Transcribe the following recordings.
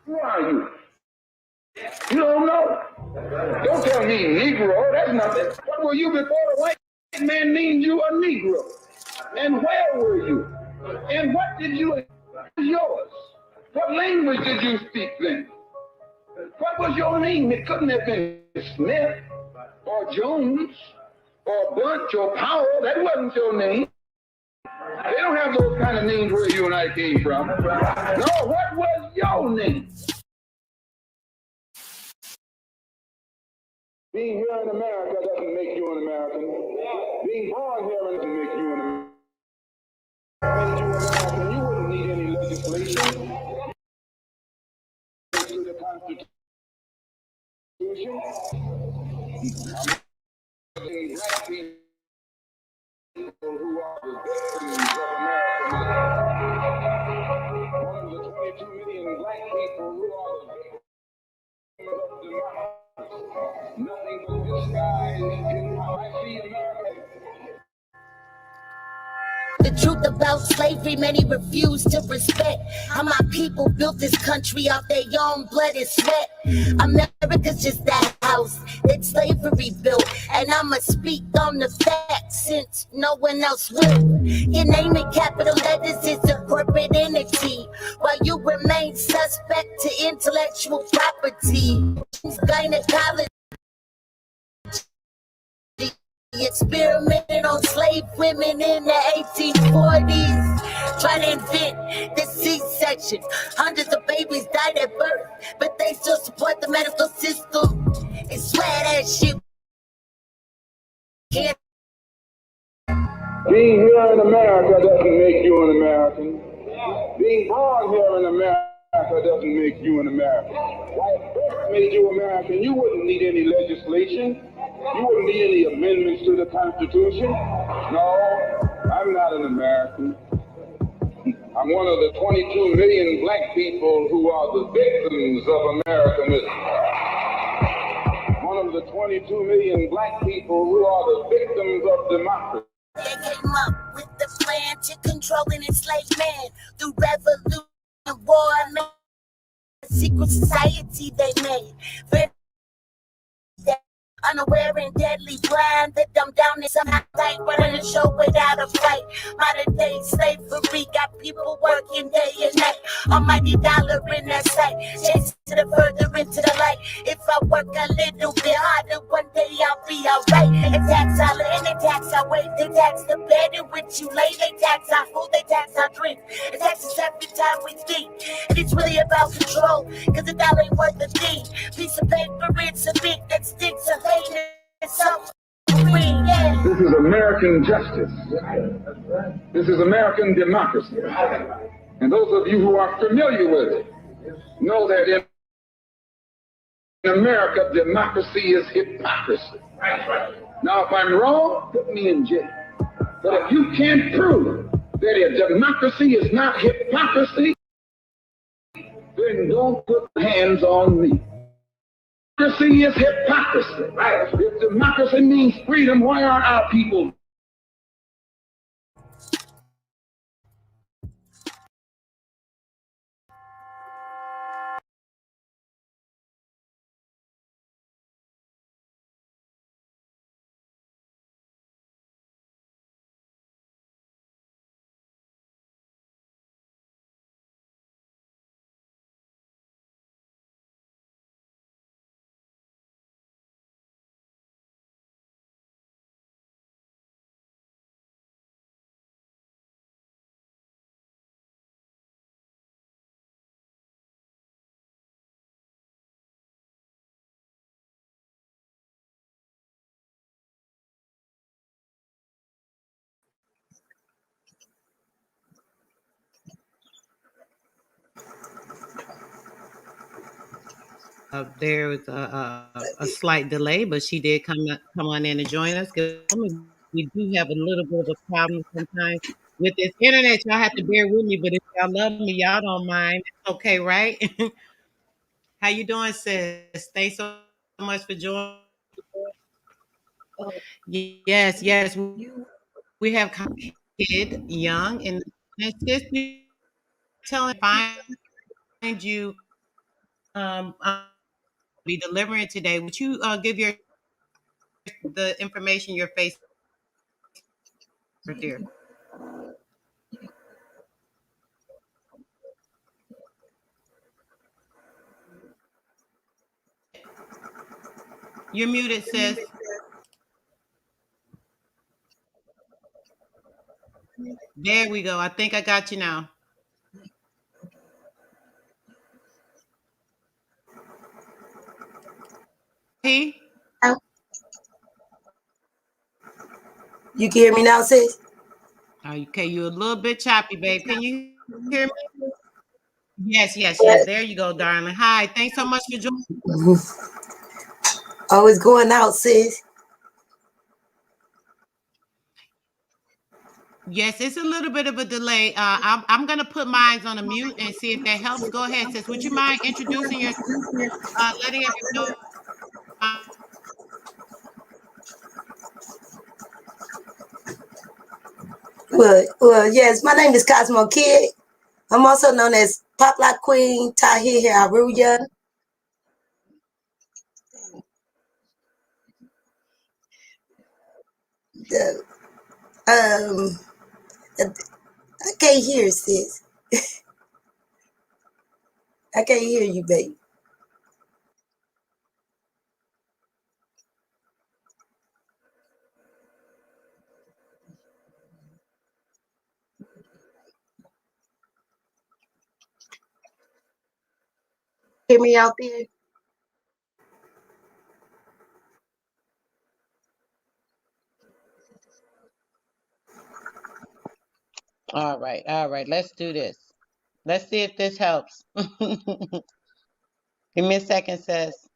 Who are you? You don't know? Don't tell me Negro. That's nothing. What were you before the white man named you a Negro? And where were you? And what did you yours? What language did you speak then? What was your name? It couldn't have been Smith or Jones or Bunch or Powell. That wasn't your name. They don't have those kind of names where you and I came from. No, what was your name? Being here in America doesn't make you an American. Being born here doesn't make you an American. Made you American, you wouldn't need any legislation. To the Constitution. Black people who are the victims of America. One of the 22 million black people who are the victims of democracy. Nothing but disguise in how I see America. The truth about slavery, many refuse to respect. How my people built this country off their own blood and sweat. America's just that house that slavery built. And I'ma speak on the facts since no one else will. Your name in capital letters is a corporate entity, while you remain suspect to intellectual property. Gynecology experimented on slave women in the 1840s, trying to invent the C-section. Hundreds of babies died at birth, but they still support the medical system and swear that shit can't. Being here in America doesn't make you an American. Being born here in America doesn't make you an American. Why birth made you American, you wouldn't need any legislation. You wouldn't need any amendments to the Constitution. No, I'm not an American. I'm one of the 22 million black people who are the victims of Americanism. One of the 22 million black people who are the victims of democracy. They came up with the plan to control and enslave man through revolution and war. A secret society they made. Unaware and deadly blind, that dumb down and somehow tight, running the show without a fight. Modern day slavery got people working day and night. Almighty dollar in that sight, chasing to the further into the light. If I work a little bit harder, one day I'll be alright. They tax all in, they tax our weight, they tax the bed in which you lay, they tax our food, they tax our drink. They tax us every time we think, and it's really about control, cause the dollar ain't worth a thing. Piece of paper, it's a bit that sticks a this is American justice. This is American democracy. And those of you who are familiar with it know that in America, democracy is hypocrisy. Now, if I'm wrong, put me in jail. But if you can't prove that a democracy is not hypocrisy, then don't put hands on me. Democracy is hypocrisy. Right? If democracy means freedom, why are our people? There was a slight delay, but she did come on in and join us. We do have a little bit of a problem sometimes with this internet. Y'all have to bear with me, but if y'all love me, y'all don't mind. It's okay, right? How you doing, sis? Thanks so much for joining. Yes, we have. Kid Young, and sis, you telling find you I'll be delivering today. Would you give your the information your face right there? You're muted, sis. There we go. I think I got you now. P. You can hear me now, sis? Okay, you're a little bit choppy, babe. Can you hear me? Yes, yes, yes. There you go, darling. Hi. Thanks so much for joining. Oh, it's going out, sis. Yes, it's a little bit of a delay. I'm gonna put mine on a mute and see if that helps. Go ahead, sis. Would you mind introducing your letting everyone know? Well, yes, my name is COSMOKID. I'm also known as Pop Lock Queen Tahir Haruya. The, um, I can't hear, sis. I can't hear you, babe. Hear me out there? All right, all right. Let's do this. Let's see if this helps. Give me a second, sis.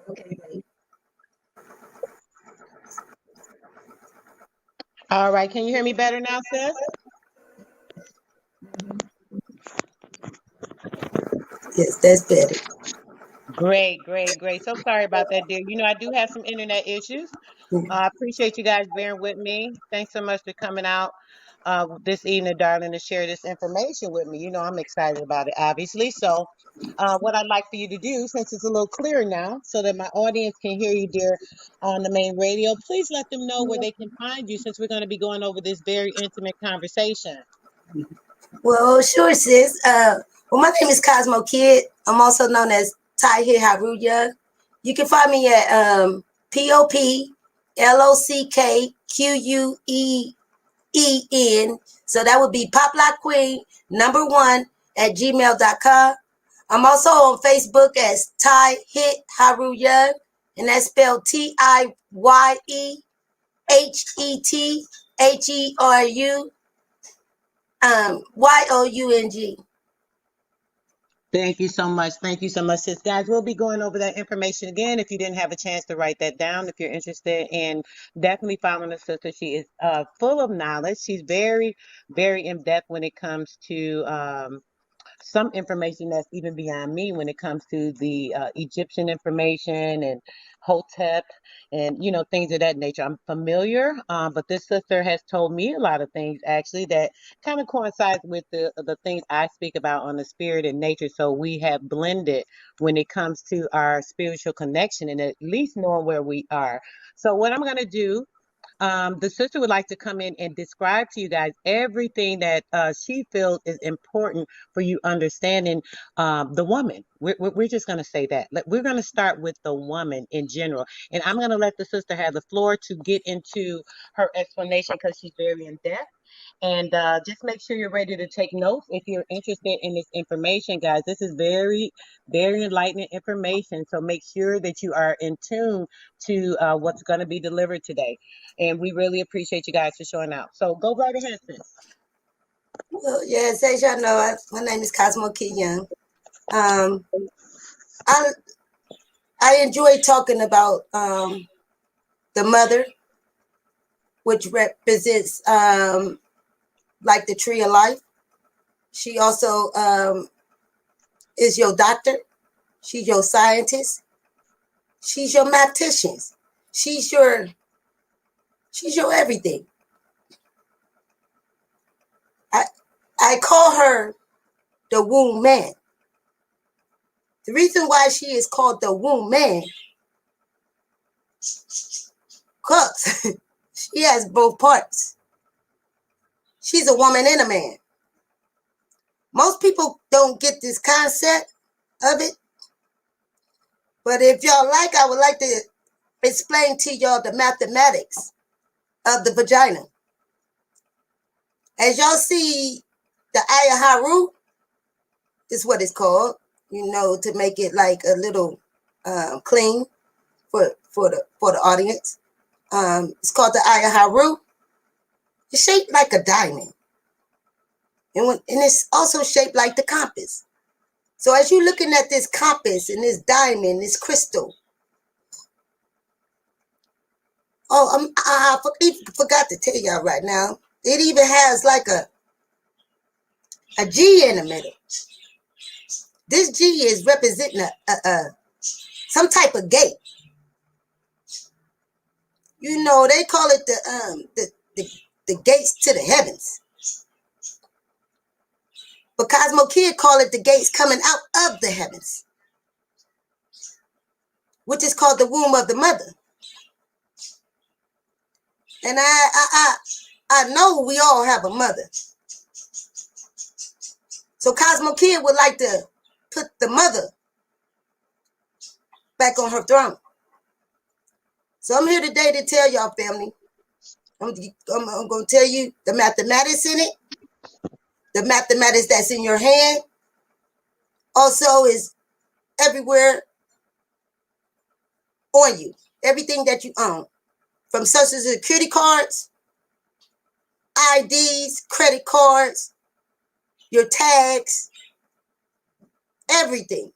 Okay, babe. All right, can you hear me better now, sis? Yes, that's better. Great, great, great. So sorry about that, dear. You know, I do have some internet issues. I appreciate you guys bearing with me. Thanks so much for coming out this evening, darling, to share this information with me. You know, I'm excited about it, obviously. So, what I'd like for you to do, since it's a little clearer now, so that my audience can hear you, dear, on the main radio, please let them know where they can find you, since we're going to be going over this very intimate conversation. Well, sure, sis. Well, my name is COSMOKID. I'm also known as Tahir Haruya. You can find me at POPLOCKQUEEN. So that would be Pop Lock Queen #1 at gmail.com. I'm also on Facebook as Ty Hit Haruya, and that's spelled TIYEHETHERUYOUNG. Thank you so much. Thank you so much, sis. Guys, we'll be going over that information again if you didn't have a chance to write that down. If you're interested in definitely following the sister, she is full of knowledge. She's very, very in depth when it comes to some information that's even beyond me when it comes to the Egyptian information and Hotep and things of that nature. I'm familiar, but this sister has told me a lot of things actually that kind of coincides with the things I speak about on the spirit and nature. So we have blended when it comes to our spiritual connection and at least knowing where we are. So what I'm going to do, the sister would like to come in and describe to you guys everything that she feels is important for you understanding the woman. We're just going to say that. We're going to start with the woman in general. And I'm going to let the sister have the floor to get into her explanation because she's very in depth. And just make sure you're ready to take notes if you're interested in this information, guys. This is very, very enlightening information. So make sure that you are in tune to what's going to be delivered today. And we really appreciate you guys for showing out. So go right ahead, sis. Well, yes, as y'all know, my name is COSMOKID Young. Um, I I enjoy talking about the mother, which represents like the tree of life. She also is your doctor. She's your scientist. She's your mathematician. She's your everything. I call her the womb man. The reason why she is called the womb man, because she has both parts. She's a woman and a man. Most people don't get this concept of it. But if y'all like, I would like to explain to y'all the mathematics of the vagina. As y'all see, the Ayaharu is what it's called, you know, to make it like a little clean for the audience. It's called the Ayaharu. It's shaped like a diamond. And it's also shaped like the compass. So as you're looking at this compass and this diamond, this crystal, I forgot to tell y'all right now, it even has like a G in the middle. This G is representing some type of gate. You know, they call it the gates to the heavens. But COSMOKID call it the gates coming out of the heavens, which is called the womb of the mother. And I know we all have a mother. So COSMOKID would like to put the mother back on her throne. So I'm here today to tell y'all, family. I'm going to tell you the mathematics in it. The mathematics that's in your hand also is everywhere on you. Everything that you own. From Social Security cards, IDs, credit cards, your tags, everything.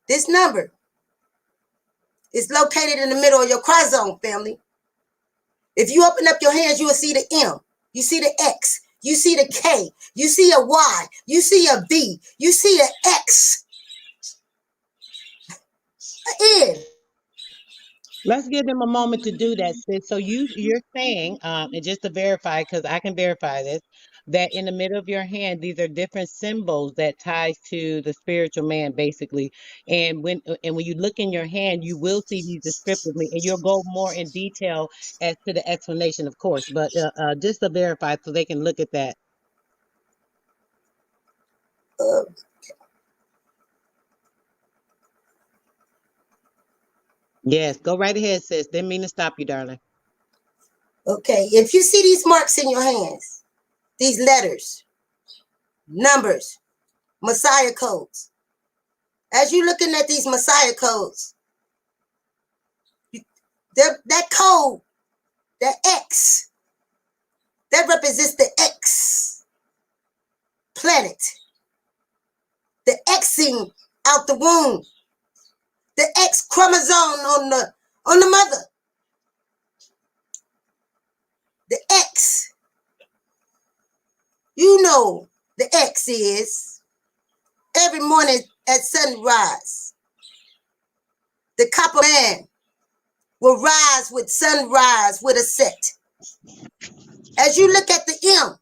This number is located in the middle of your chromosome, family. If you open up your hands, you will see the M. You see the X. You see the K. You see a Y. You see a V. You see an X. An N. Let's give them a moment to do that, sis. So you're saying, and just to verify, because I can verify this, that in the middle of your hand, these are different symbols that ties to the spiritual man, basically. And when you look in your hand, you will see these descriptively, and you'll go more in detail as to the explanation, of course. But just to verify, so they can look at that. Yes, go right ahead, sis. Didn't mean to stop you, darling. Okay, if you see these marks in your hands, these letters, numbers, Messiah codes, as you're looking at these Messiah codes, that code, that X, that represents the X planet, the Xing out the womb, the X chromosome on the mother, the X. You know the X is every morning at sunrise. The copper man will rise with sunrise with a set. As you look at the M,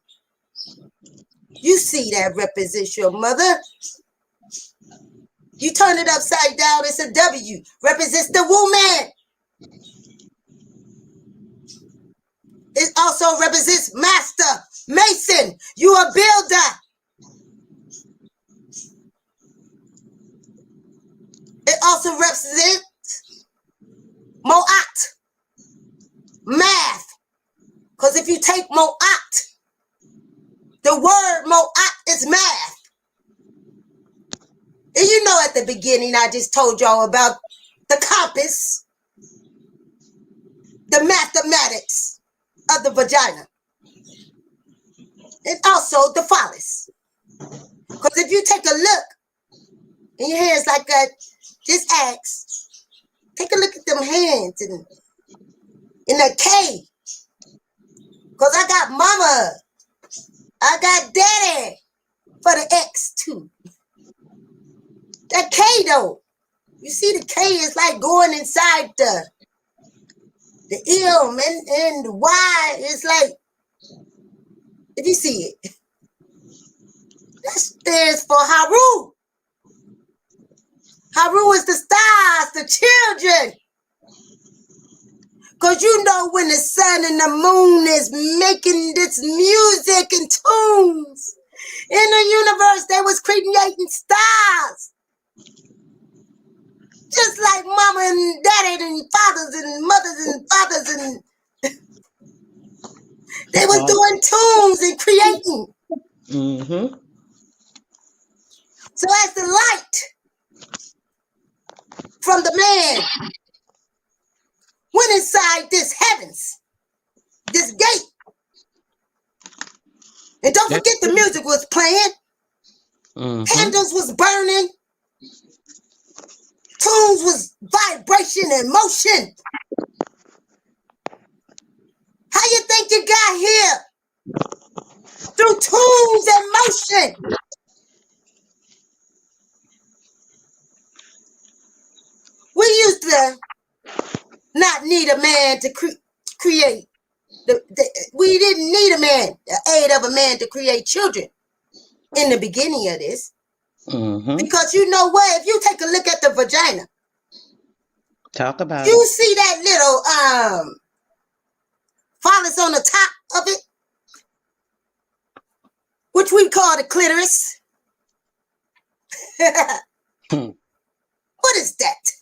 you see that represents your mother. You turn it upside down, it's a W, represents the woman. It also represents master, mason, you a builder. It also represents Mo'at, math. Because if you take Mo'at, the word Mo'at is math. And you know at the beginning I just told y'all about the compass, the mathematics of the vagina. And also the phallus. Because if you take a look in your hands like that, just ask, take a look at them hands and in the K. Because I got mama, I got daddy for the X too. That K though, you see the K is like going inside the M and the Y is like If you see it, that stands for Haru. Haru is the stars, the children. Because you know when the sun and the moon is making this music and tunes in the universe, they was creating stars. Just like mama and daddy and fathers and mothers and fathers, and they was doing tunes and creating. Mm-hmm. So as the light from the man went inside this heavens, this gate, and don't forget the music was playing, candles was burning, tunes was vibration and motion. How you think you got here? Through tunes and motion. We used to not need a man to create. We didn't need a man, the aid of a man to create children in the beginning of this. Because you know what? If you take a look at the vagina, talk about you see that little phallus on the top of it, which we call the clitoris. What is that?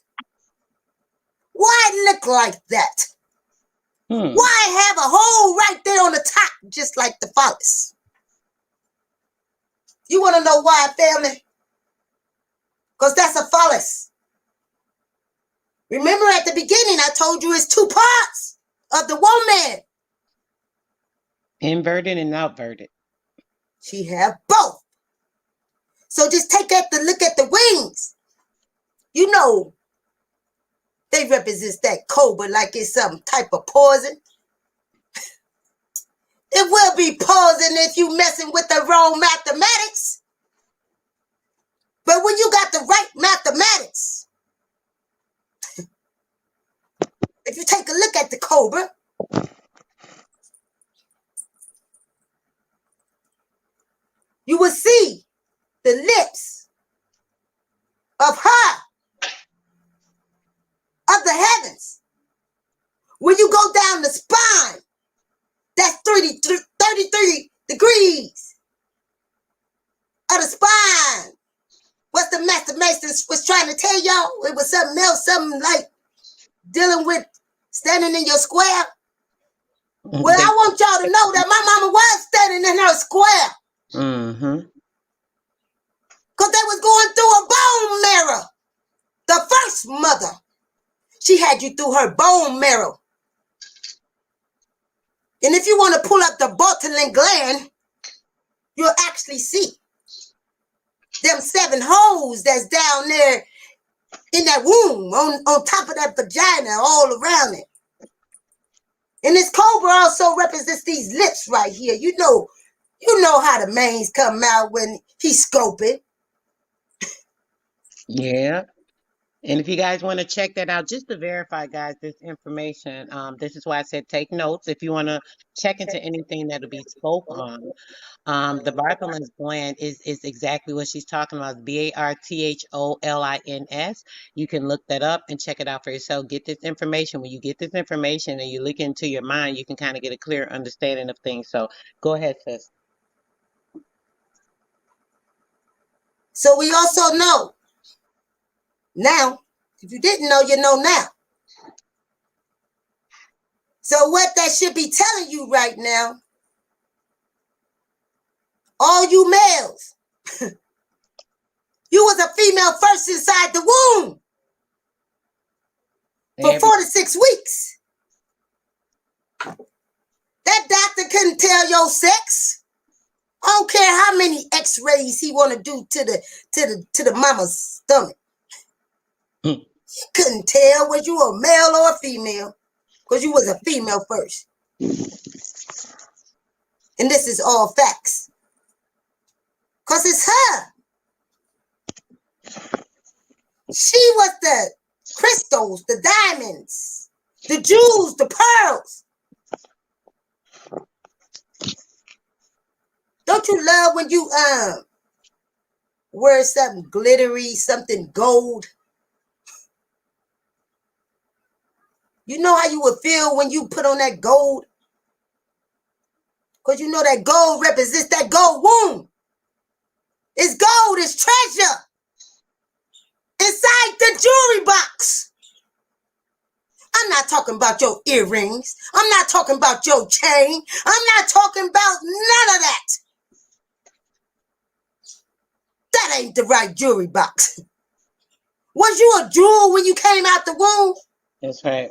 Why it look like that? Why have a hole right there on the top, just like the phallus? You want to know why, family? Because that's a phallus. Remember at the beginning, I told you it's two parts of the woman. Inverted and outverted. She have both. So just take a look at the wings. You know, they represent that cobra like it's some type of poison. It will be poison if you messing with the wrong mathematics. But when you got the right mathematics, if you take a look at the cobra, you will see the lips of her, of the heavens. When you go down the spine, that's 33 degrees of the spine. What the master was trying to tell y'all? It was something else, something like dealing with standing in your square. Well, I want y'all to know that my mama was standing in her square. Because they was going through a bone marrow. The first mother, she had you through her bone marrow. And if you want to pull up the Bartholin gland, you'll actually see them 7 holes that's down there in that womb, on top of that vagina, all around it. And this cobra also represents these lips right here. You know how the mains come out when he's scoping. Yeah. And if you guys want to check that out, just to verify, guys, this information, this is why I said take notes. If you want to check into anything that'll be spoke on, the Bartholin's gland is exactly what she's talking about. Bartholins. You can look that up and check it out for yourself. Get this information. When you get this information and you look into your mind, you can kind of get a clear understanding of things. So go ahead, sis. So we also know now, if you didn't know, you know now. So what that should be telling you right now, all you males, you was a female first inside the womb for 4 to 6 weeks. That doctor couldn't tell your sex. I don't care how many x-rays he want to do to the mama's stomach. He couldn't tell was you a male or a female because you was a female first. And this is all facts. Because it's her. She was the crystals, the diamonds, the jewels, the pearls. Don't you love when you wear something glittery, something gold? You know how you would feel when you put on that gold? Because you know that gold represents that gold womb. It's gold, it's treasure inside the jewelry box. I'm not talking about your earrings. I'm not talking about your chain. I'm not talking about none of that. That ain't the right jewelry box. Was you a jewel when you came out the womb? That's right.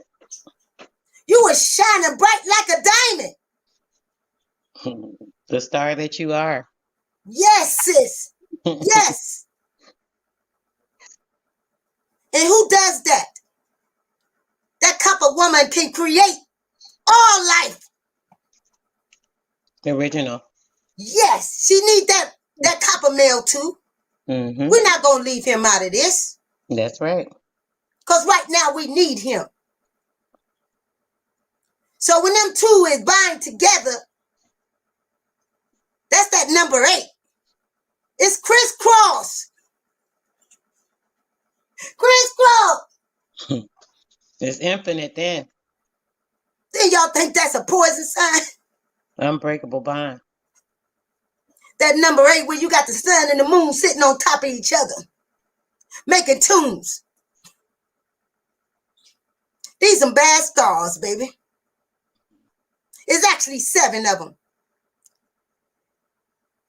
You were shining bright like a diamond. The star that you are. Yes, sis. Yes. And who does that? That copper woman can create all life. The original. Yes, she need that copper male too. Mm-hmm. We're not going to leave him out of this. That's right. Because right now we need him. So when them two is bind together, that's that number 8. It's crisscross. Crisscross. It's infinite then. Then y'all think that's a poison sign? Unbreakable bond. That number 8 where you got the sun and the moon sitting on top of each other, making tunes. These some bad stars, baby. It's actually 7 of them.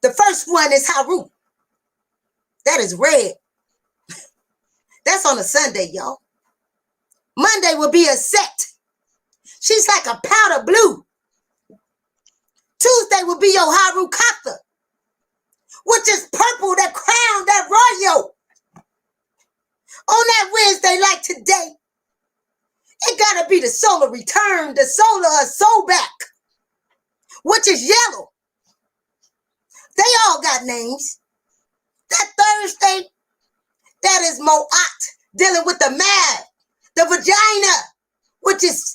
The first one is Haru. That is red. That's on a Sunday, y'all. Monday will be a set. She's like a powder blue. Tuesday will be your Haru Kata, which is purple, that crown, that royal. On that Wednesday, like today, it gotta be the solar return, the solar soul back, which is yellow. They all got names. That Thursday, that is Moat, dealing with the mad, the vagina, which is,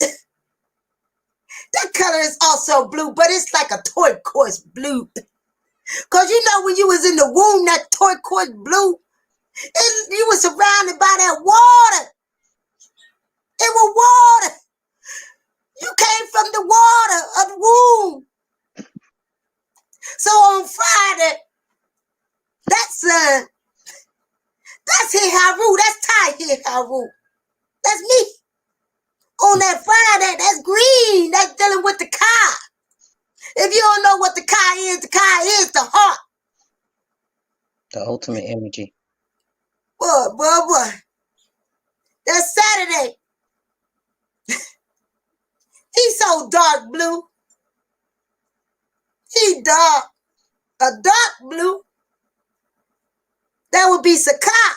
that color is also blue, but it's like a turquoise blue. Because you know when you was in the womb, that turquoise blue, you were surrounded by that water. It was water. You came from the water of the womb. So on Friday, that sun, that's Haru. That's Ty Haru. That's me. On that Friday, that's green. That's dealing with the Kai. If you don't know what the Kai is the heart. The ultimate energy. Boy. That's Saturday. He's so dark blue. He dark. A dark blue. That would be Sakai.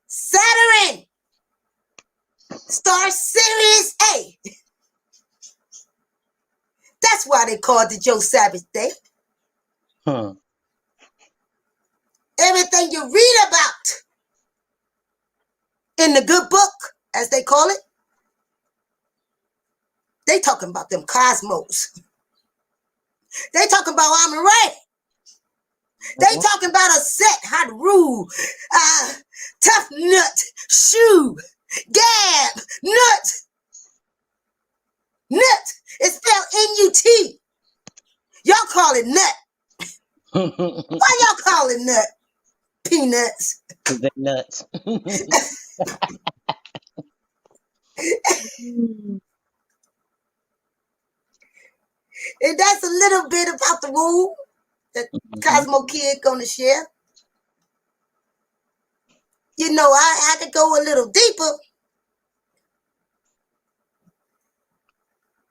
Saturn. Star Sirius A. That's why they called it your Sabbath day. Everything you read about in the good book, as they call it, they talking about them cosmos. They talking about Amaray. They talking about a set, hot rule, tough nut, shoe, gab, nut. Nut is spelled N-U-T. Y'all call it nut. Why y'all call it nut? Peanuts. The nuts. And that's a little bit about the womb that COSMOKID gonna share. You know, I could go a little deeper,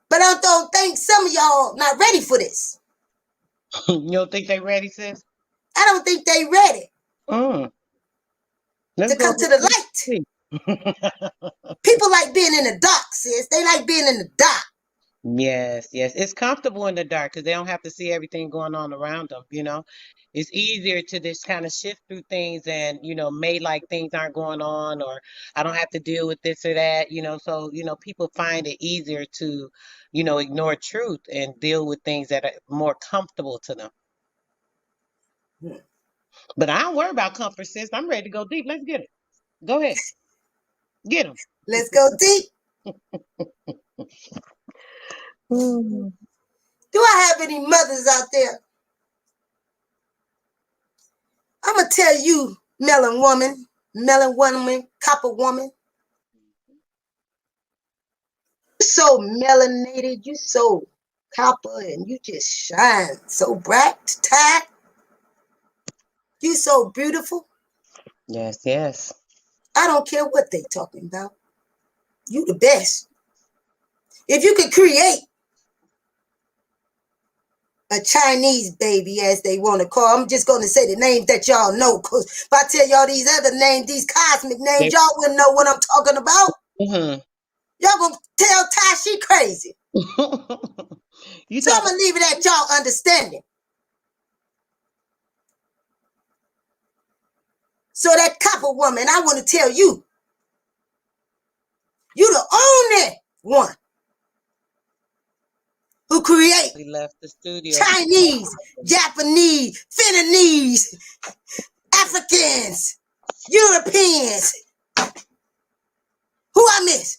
but I don't think some of y'all not ready for this. You don't think they ready, sis? I don't think they ready to come to the light. People like being in the dark, sis. They like being in the dark. Yes. It's comfortable in the dark because they don't have to see everything going on around them, you know. It's easier to just kind of shift through things and, you know, make like things aren't going on, or I don't have to deal with this or that, you know. So, you know, people find it easier to, you know, ignore truth and deal with things that are more comfortable to them. But I don't worry about comfort, sis. I'm ready to go deep. Let's get it. Go ahead. Get them. Let's go deep. Mm. Do I have any mothers out there? I'm going to tell you, melon woman, copper woman. You're so melanated, you so copper, and you just shine so bright, tight. You so beautiful. Yes, yes. I don't care what they talking about. You the best. If you could create a Chinese baby, as they want to call, I'm just going to say the names that y'all know, because if I tell y'all these other names, these cosmic names, y'all wouldn't know what I'm talking about. Mm-hmm. Y'all gonna tell Ty she crazy. You So I'm gonna leave it at y'all understanding. So that copper woman, I want to tell you, you the only one who create we left the studio. Chinese, Japanese, Finlandese, Africans, Europeans. Who I miss?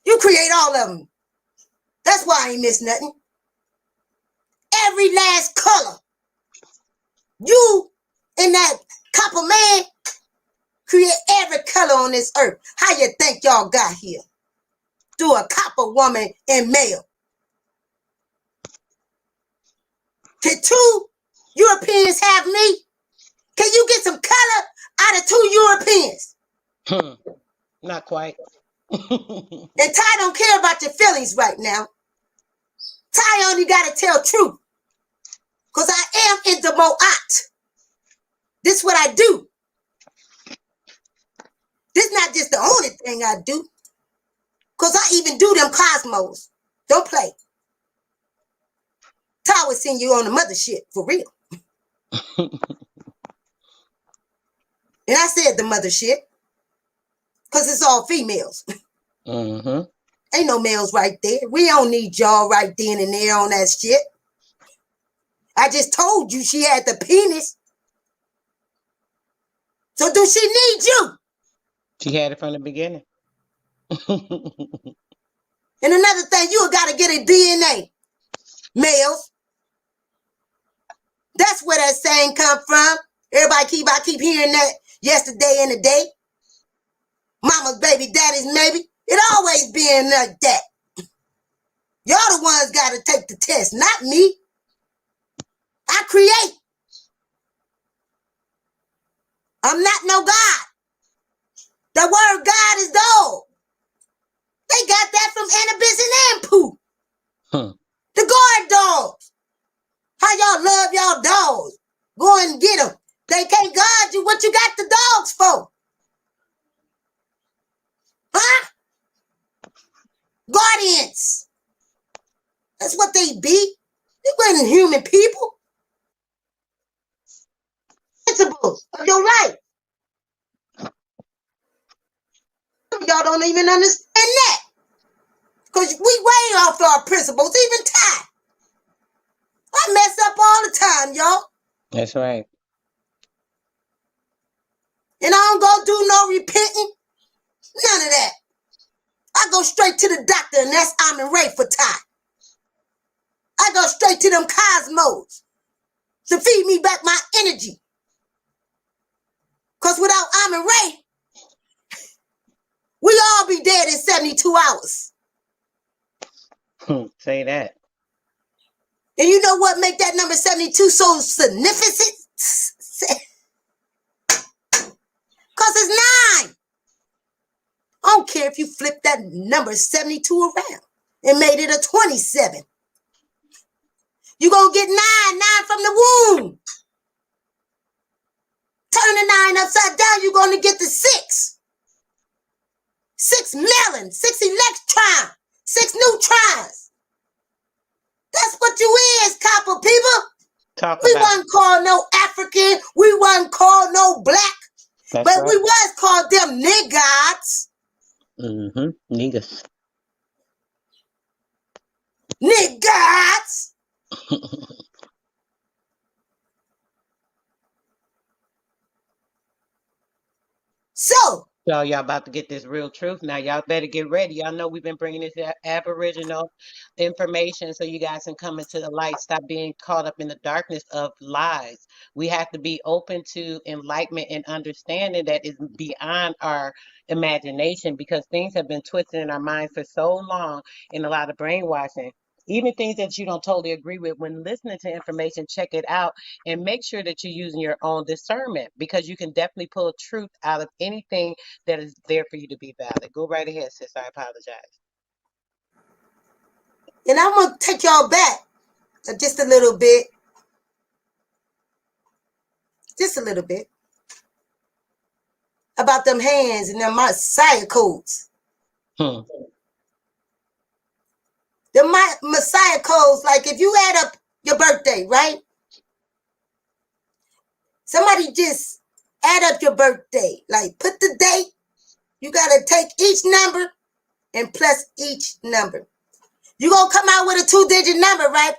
You create all of them. That's why I ain't miss nothing. Every last color. You and that copper man create every color on this earth. How you think y'all got here? Through a copper woman and male. Can 2 Europeans have me? Can you get some color out of 2 Europeans? Not quite. And Ty don't care about your feelings right now. Ty only got to tell truth. Because I am in the Moat. This is what I do. This is not just the only thing I do. Because I even do them cosmos. Don't play. Ty will send you on the mothership, for real. And I said the mothership. Because it's all females. Mm-hmm. Ain't no males right there. We don't need y'all right then and there on that shit. I just told you she had the penis. So do she need you? She had it from the beginning. And another thing, you got to get a DNA. Males. That's where that saying come from. Everybody I keep hearing that yesterday and today. Mama's baby, daddy's maybe. It always been like that. Y'all the ones got to take the test, not me. I create. I'm not no God. The word God is dog. They got that from Anubis and Ampu. The guard dogs. How y'all love y'all dogs. Go and get them. They can't guard you. What you got the dogs for? Huh? Guardians. That's what they be. They wasn't human people. Principles of your life. Y'all don't even understand that. Because we way off our principles, even Ty. I mess up all the time, y'all. That's right. And I don't go do no repenting. None of that. I go straight to the doctor, and that's Amin Ray for Ty. I go straight to them cosmos to feed me back my energy. Because without Amin Ray, we all be dead in 72 hours. Say that. And you know what make that number 72 so significant? Because it's 9. I don't care if you flip that number 72 around and made it a 27. You're going to get 9 from the womb. Turn the 9 upside down, you're going to get the 6. 6 melon, 6 electron, 6 neutrons. That's what you is, copper people. We wasn't called no African. We wasn't called no black. That's but right. we was called them niggas. Mm-hmm. Niggas. Niggas. So, y'all about to get this real truth now. Y'all better get ready. Y'all know we've been bringing this Aboriginal information so you guys can come into the light. Stop being caught up in the darkness of lies. We have to be open to enlightenment and understanding that is beyond our imagination, because things have been twisted in our minds for so long in a lot of brainwashing. Even things that you don't totally agree with, when listening to information, check it out and make sure that you're using your own discernment, because you can definitely pull truth out of anything that is there for you to be valid. Go right ahead, sis. I apologize. and I'm going to take y'all back just a little bit. Just a little bit. About them hands and them Messiah codes. Hmm. The Messiah codes, like if you add up your birthday, right? Somebody just add up your birthday. Like put the date. You got to take each number and plus each number. You going to come out with a 2-digit number, right?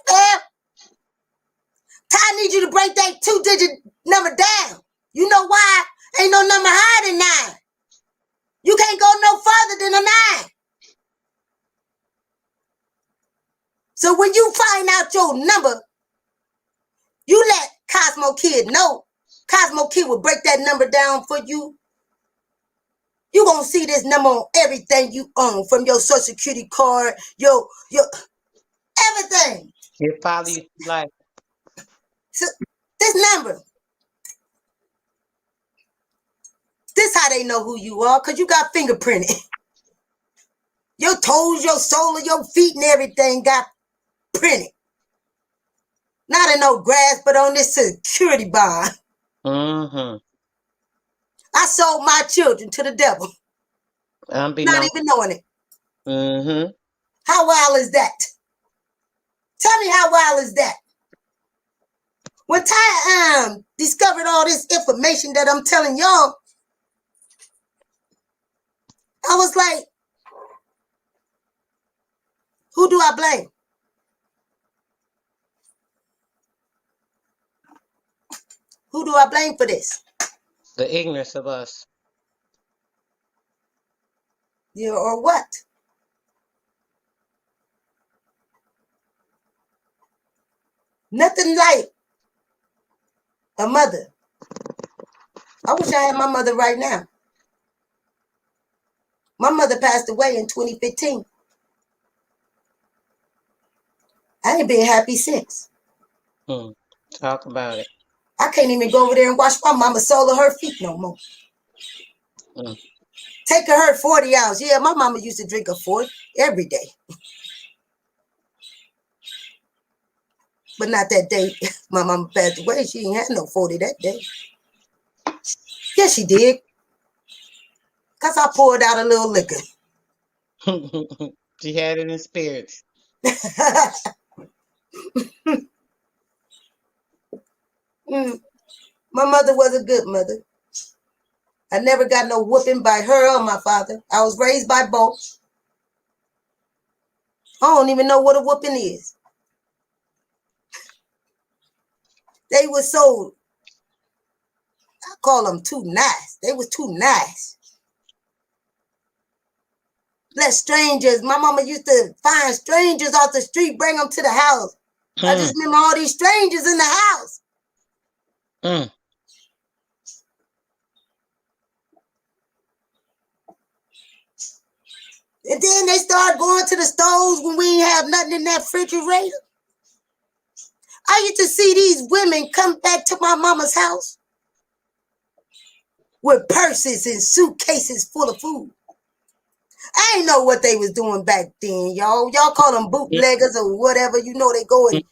I need you to break that 2-digit number down. You know why? Ain't no number higher than 9. You can't go no further than a 9. So when you find out your number, you let COSMOKID know. COSMOKID will break that number down for you. You gonna see this number on everything you own, from your Social Security card, your everything. It follow you through life. So this number, this how they know who you are, because you got fingerprinted. Your toes, your sole of your feet and everything got printed. Not in no grass, but on this security bond. Mm-hmm. I sold my children to the devil. Not even knowing it. Mm-hmm. How wild is that? Tell me, how wild is that? When Ty discovered all this information that I'm telling y'all, I was like, who do I blame? Who do I blame for this? The ignorance of us. Yeah, or what? Nothing like a mother. I wish I had my mother right now. My mother passed away in 2015. I ain't been happy since. Talk about it. I can't even go over there and wash my mama's sole of her feet no more. Take her 40 hours. Yeah, my mama used to drink a 40 every day. But not that day my mama passed away. She ain't had no 40 that day. Yes, she did. Because I poured out a little liquor. She had it in spirits. My mother was a good mother. I never got no whooping by her or my father. I was raised by both. I don't even know what a whooping is. They were so, I call them too nice. They was too nice. Let strangers, my mama used to find strangers off the street, bring them to the house. I just remember all these strangers in the house. And then they started going to the stores when we didn't have nothing in that refrigerator. I used to see these women come back to my mama's house with purses and suitcases full of food. I ain't know what they was doing back then, y'all. Y'all call them bootleggers or whatever. You know, they go and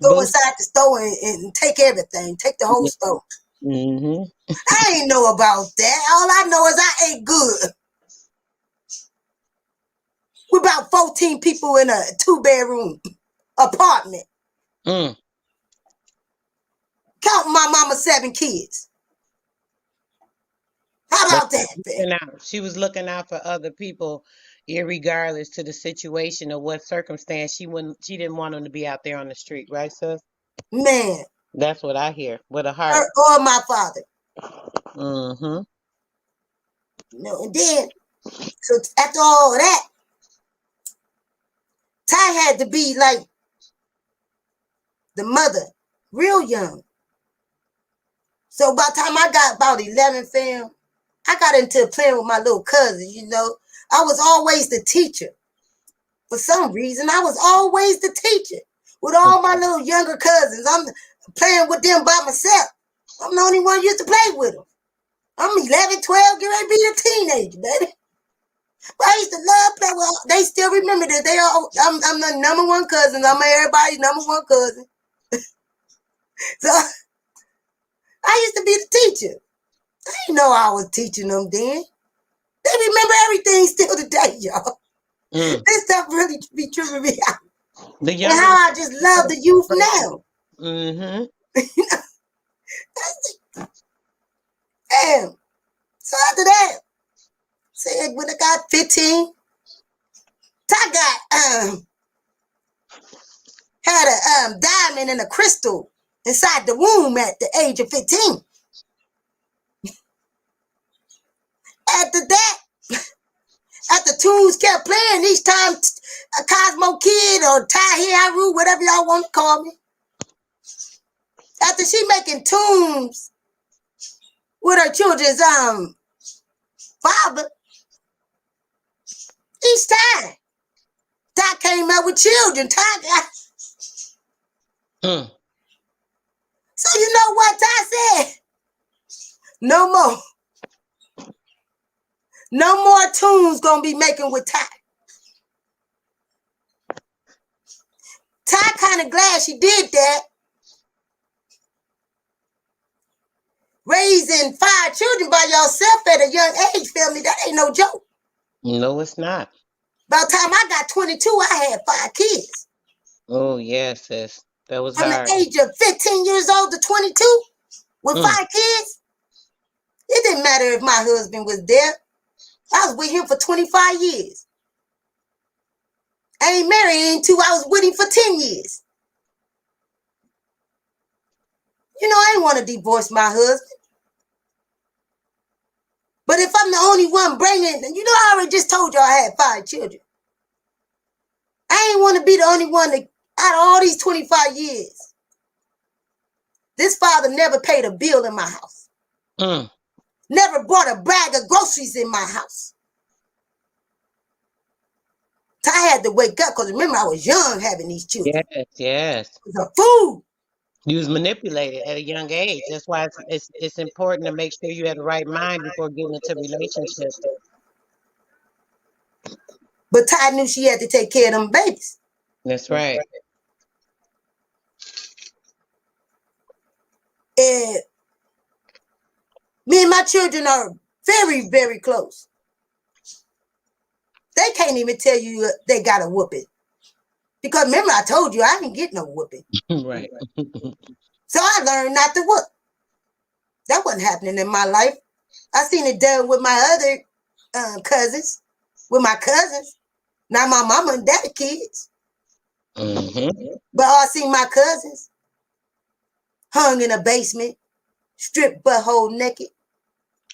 go inside the store and take everything, take the whole store. I ain't know about that. All I know is I ate good. We're about 14 people in a 2-bedroom apartment. Count my mama 7 kids. How about that? She was looking out for other people, irregardless to the situation or what circumstance. She didn't want them to be out there on the street, right, sis? Man. That's what I hear. With a heart. Her or my father. You know, and then, so after all of that, Ty had to be like the mother, real young. So by the time I got about 11, fam, I got into playing with my little cousin, you know. I was always the teacher. For some reason, I was always the teacher. With all my little younger cousins, I'm playing with them by myself. I'm the only one used to play with them. I'm 11, 12, getting ready to be a teenager, baby. But I used to love playing with them. They still remember this. I'm the number one cousin. I'm everybody's number one cousin. So I used to be the teacher. I didn't know I was teaching them then. They remember everything still today, y'all. This stuff really be tripping me out. And how I just love the youth now. Mm-hmm. Damn. So after that, said when I got 15, I got had a diamond and a crystal inside the womb at the age of 15. After that, after tunes kept playing, each time a COSMOKID or Haru, whatever y'all want to call me. After she making tunes with her children's father, each time Ty came out with children. Ty got. So you know what Ty said? No more. No more tunes gonna be making with Ty. Ty kind of glad she did that. Raising 5 children by yourself at a young age, family, that ain't no joke. No, it's not. By the time I got 22, I had 5 kids. Oh, yes, sis. That was From hard. the age of 15 years old to 22 with 5 kids. It didn't matter if my husband was there. I was with him for 25 years. I ain't married until I was with him for 10 years. You know, I ain't want to divorce my husband. But if I'm the only one bringing, you know, I already just told you I had 5 children. I ain't want to be the only one that, out of all these 25 years, this father never paid a bill in my house. Never brought a bag of groceries in my house. Ty had to wake up because remember I was young having these children. Yes. It was a food. You was manipulated at a young age. That's why it's important to make sure you have the right mind before getting into relationships. But Ty knew she had to take care of them babies. That's right. And me and my children are very, very close. They can't even tell you they got a whooping. Because remember I told you I didn't get no whooping. Right. So I learned not to whoop. That wasn't happening in my life. I seen it done with my other cousins, with my cousins. Not my mama and daddy kids. But I seen my cousins hung in a basement, stripped butthole naked,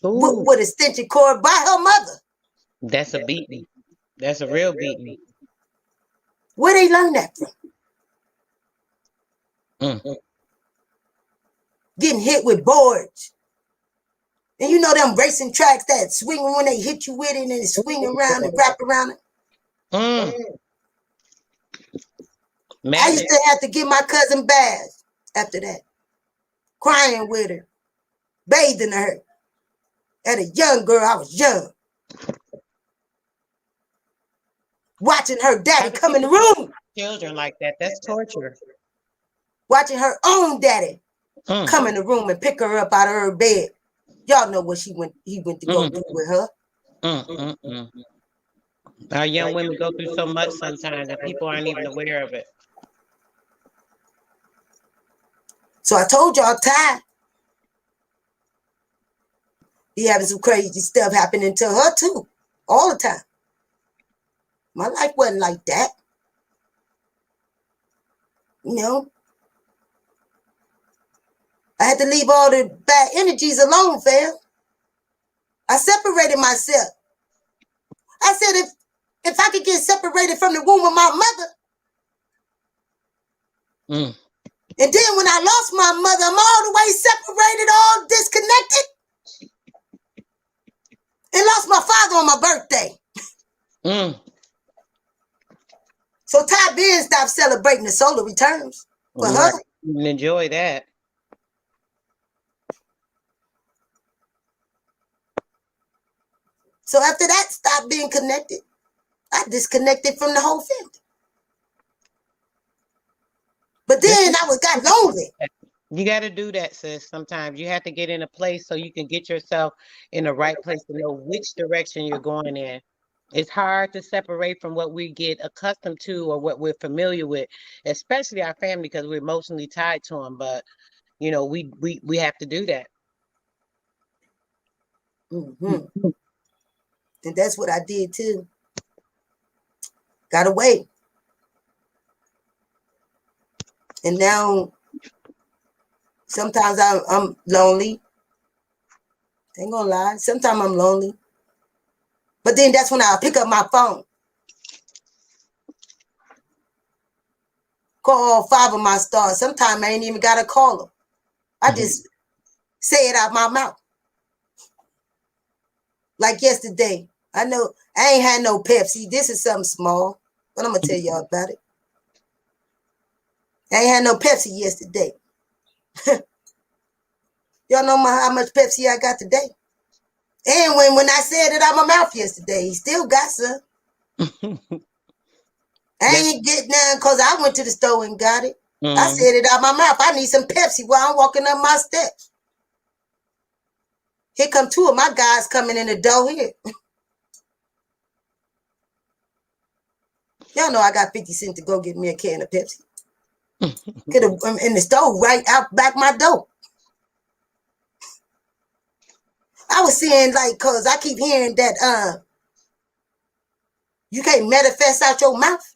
with a extension cord by her mother. That's a beating. That's a real beating. Where they learn that from? Getting hit with boards. And you know them racing tracks that swing when they hit you with it and it swing around and wrap around it. I used to have to give my cousin baths after that. Crying with her. Bathing her. As a young girl, I was young. Watching her daddy come in the room. Children like that, that's torture. Watching her own daddy come in the room and pick her up out of her bed. Y'all know what he went to go do with her. Our young women go through so much sometimes that people aren't even aware of it. So I told y'all, Ty, he having some crazy stuff happening to her too, all the time. My life wasn't like that. You know, I had to leave all the bad energies alone, fam. I separated myself. I said, if I could get separated from the womb of my mother, and then when I lost my mother, I'm all the way separated, all disconnected, and lost my father on my birthday. So Ty Ben stopped celebrating the solar returns for her. Enjoy that. So after that, stopped being connected. I disconnected from the whole family. But then I got lonely. You got to do that, sis. Sometimes you have to get in a place so you can get yourself in the right place to know which direction you're going in. It's hard to separate from what we get accustomed to or what we're familiar with, especially our family, because we're emotionally tied to them. But, you know, we have to do that. Mm-hmm. And that's what I did too. Got away. And now sometimes I'm lonely. Ain't gonna lie. Sometimes I'm lonely. But then that's when I pick up my phone. Call all 5 of my stars. Sometimes I ain't even gotta call them. I just say it out my mouth. Like yesterday. I know I ain't had no Pepsi. This is something small, but I'm gonna tell y'all about it. I ain't had no Pepsi yesterday. Y'all know how much Pepsi I got today. And when I said it out my mouth yesterday, he still got some. I ain't getting none because I went to the store and got it. I said it out my mouth. I need some Pepsi while I'm walking up my steps. Here come 2 of my guys coming in the door here. Y'all know I got 50 cents to go get me a can of Pepsi. Could have in the store right out back my door. I was saying, like, cause I keep hearing that you can't manifest out your mouth.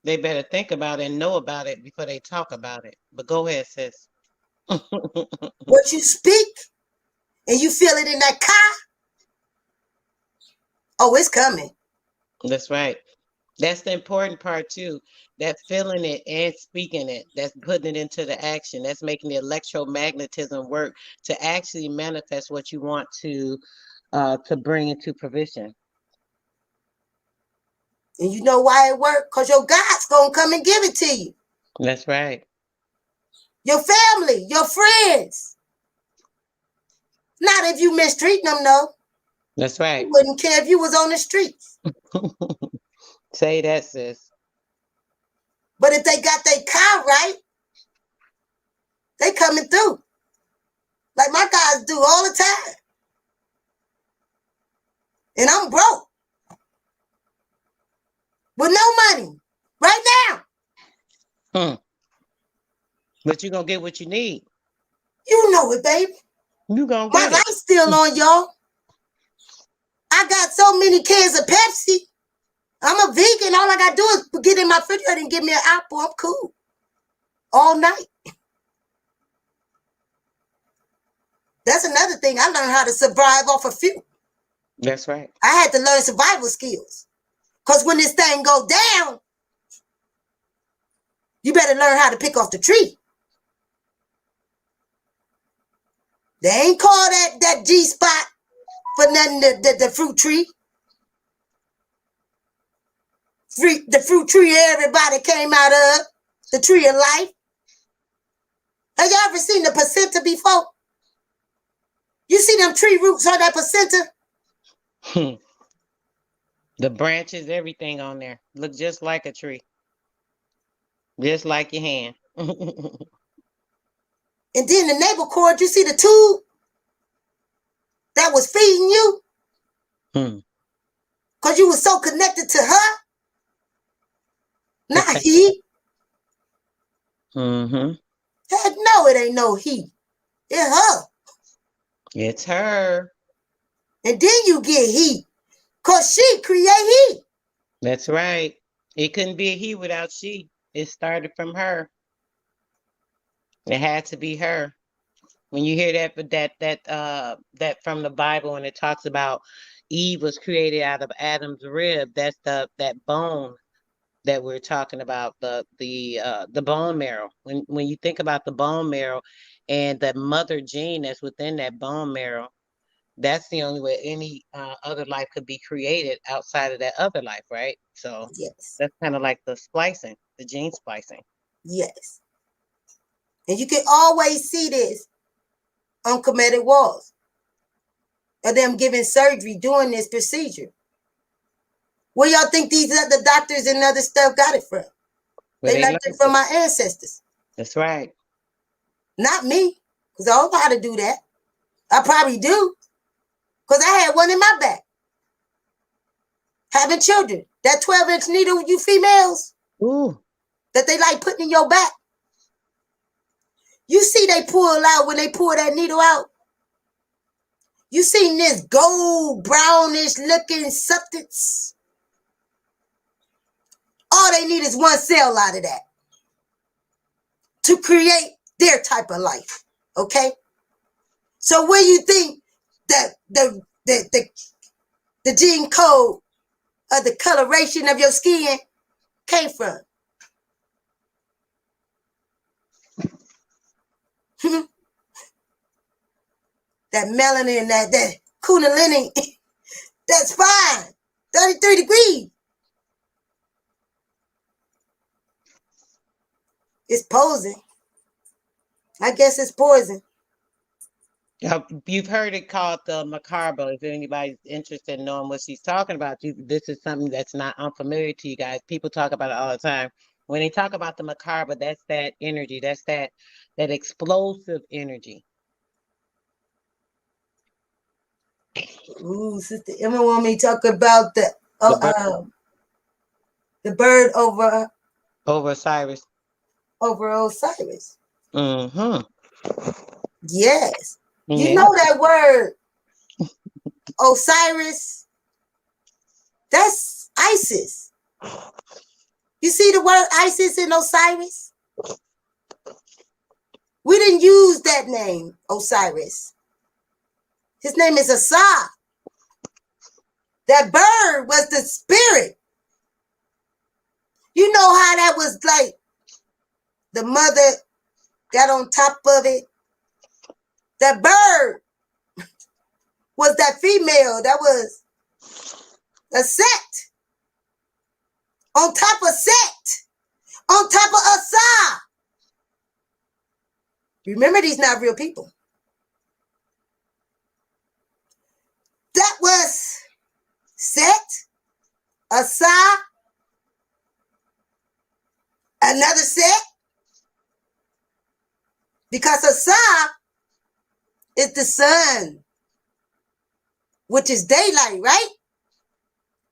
They better think about it and know about it before they talk about it. But go ahead, sis. What you speak and you feel it in that car, oh, it's coming. That's right. That's the important part too. That feeling it and speaking it. That's putting it into the action. That's making the electromagnetism work to actually manifest what you want to bring into provision. And you know why it worked? Because your God's gonna come and give it to you. That's right. Your family, your friends. Not if you mistreating them, though. That's right. You wouldn't care if you was on the streets. Say that, sis. But if they got their car right, they coming through. Like my guys do all the time. And I'm broke. With no money. Right now. But you're going to get what you need. You know it, baby. You going to get my light's still on, y'all. I got so many cans of Pepsi. I'm a vegan. All I got to do is get in my refrigerator and give me an apple. I'm cool. All night. That's another thing. I learned how to survive off of food. That's right. I had to learn survival skills. Because when this thing go down, you better learn how to pick off the tree. They ain't call that G-spot for nothing, the fruit tree. The fruit tree everybody came out of. The tree of life. Have y'all ever seen the placenta before? You see them tree roots on that placenta? The branches, everything on there. Look just like a tree. Just like your hand. And then the navel cord, you see the tube that was feeding you? Because you were so connected to her? Not he. Heck no, it ain't no he. It's her. It's her. And then you get he. Because she create he. That's right. It couldn't be a he without she. It started from her. It had to be her. When you hear that from the Bible, and it talks about Eve was created out of Adam's rib, that's that bone that we're talking about, the bone marrow. When you think about the bone marrow and the mother gene that's within that bone marrow, that's the only way any other life could be created outside of that other life, right? So Yes. that's kind of like the splicing, the gene splicing. Yes. And you can always see this on comedic walls of them giving surgery, doing this procedure. Where y'all think these other doctors and other stuff got it from? Where They they learned it from my ancestors. That's right. Not me, because I don't know how to do that. I probably do, because I had one in my back. Having children. That 12-inch needle, you females, Ooh. that they like putting in your back. You see they pull out when they pull that needle out. You seen this gold, brownish looking substance. All they need is one cell out of that to create their type of life. Okay? So where you think that the gene code of the coloration of your skin came from? That melanin, that kundalini, that's fine. 33 degrees. It's posing. I guess it's poison. You've heard it called the macabre. If anybody's interested in knowing what she's talking about, this is something that's not unfamiliar to you guys. People talk about it all the time. When they talk about the macabre, that's that energy. That's that explosive energy. Ooh, Sister Emma want me to talk about the bird over Osiris. Over Osiris. Mm-hmm. Yes. You Yeah. know that word Osiris? That's Isis. You see the word Isis in Osiris? We didn't use that name, Osiris. His name is Asa. That bird was the spirit. You know how that was like the mother got on top of it? That bird was that female that was a Set. On top of Set. On top of Asa. Remember, these not real people. That was Set, Asa, another Set. Because Asa is the sun, which is daylight, right?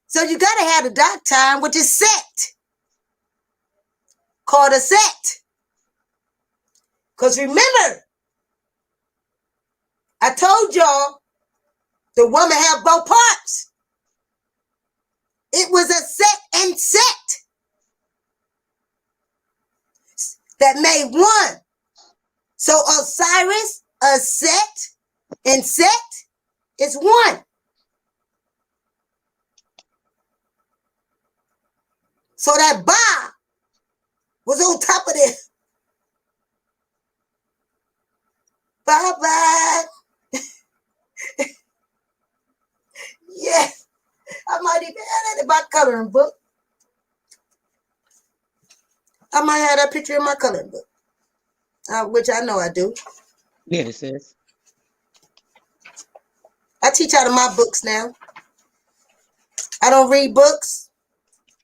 So you got to have the dark time, which is Set, called a Set. Because remember, I told y'all the woman had both parts. It was a Set and Set that made one. So Osiris, a Set, and Set is one. So that Ba was on top of this. Bye-bye. Yes. I might even have that in my coloring book. I might have that picture in my coloring book. Which I know I do. Yeah, sis. I teach out of my books now. I don't read books.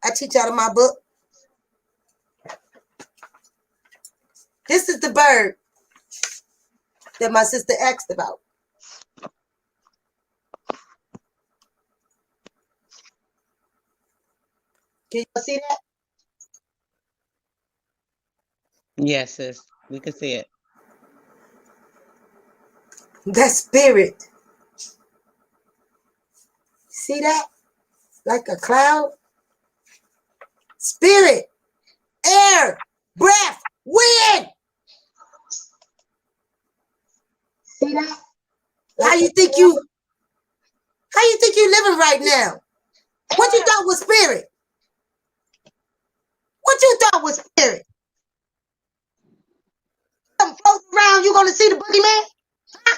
I teach out of my book. This is the bird that my sister asked about. Can you see that? Yes, sis. We can see it. That spirit. See that? Like a cloud. Spirit, air, breath, wind. See that? How you think you living right now? What you thought was spirit? What you thought was spirit? Something floating around, you gonna see the boogeyman? Huh?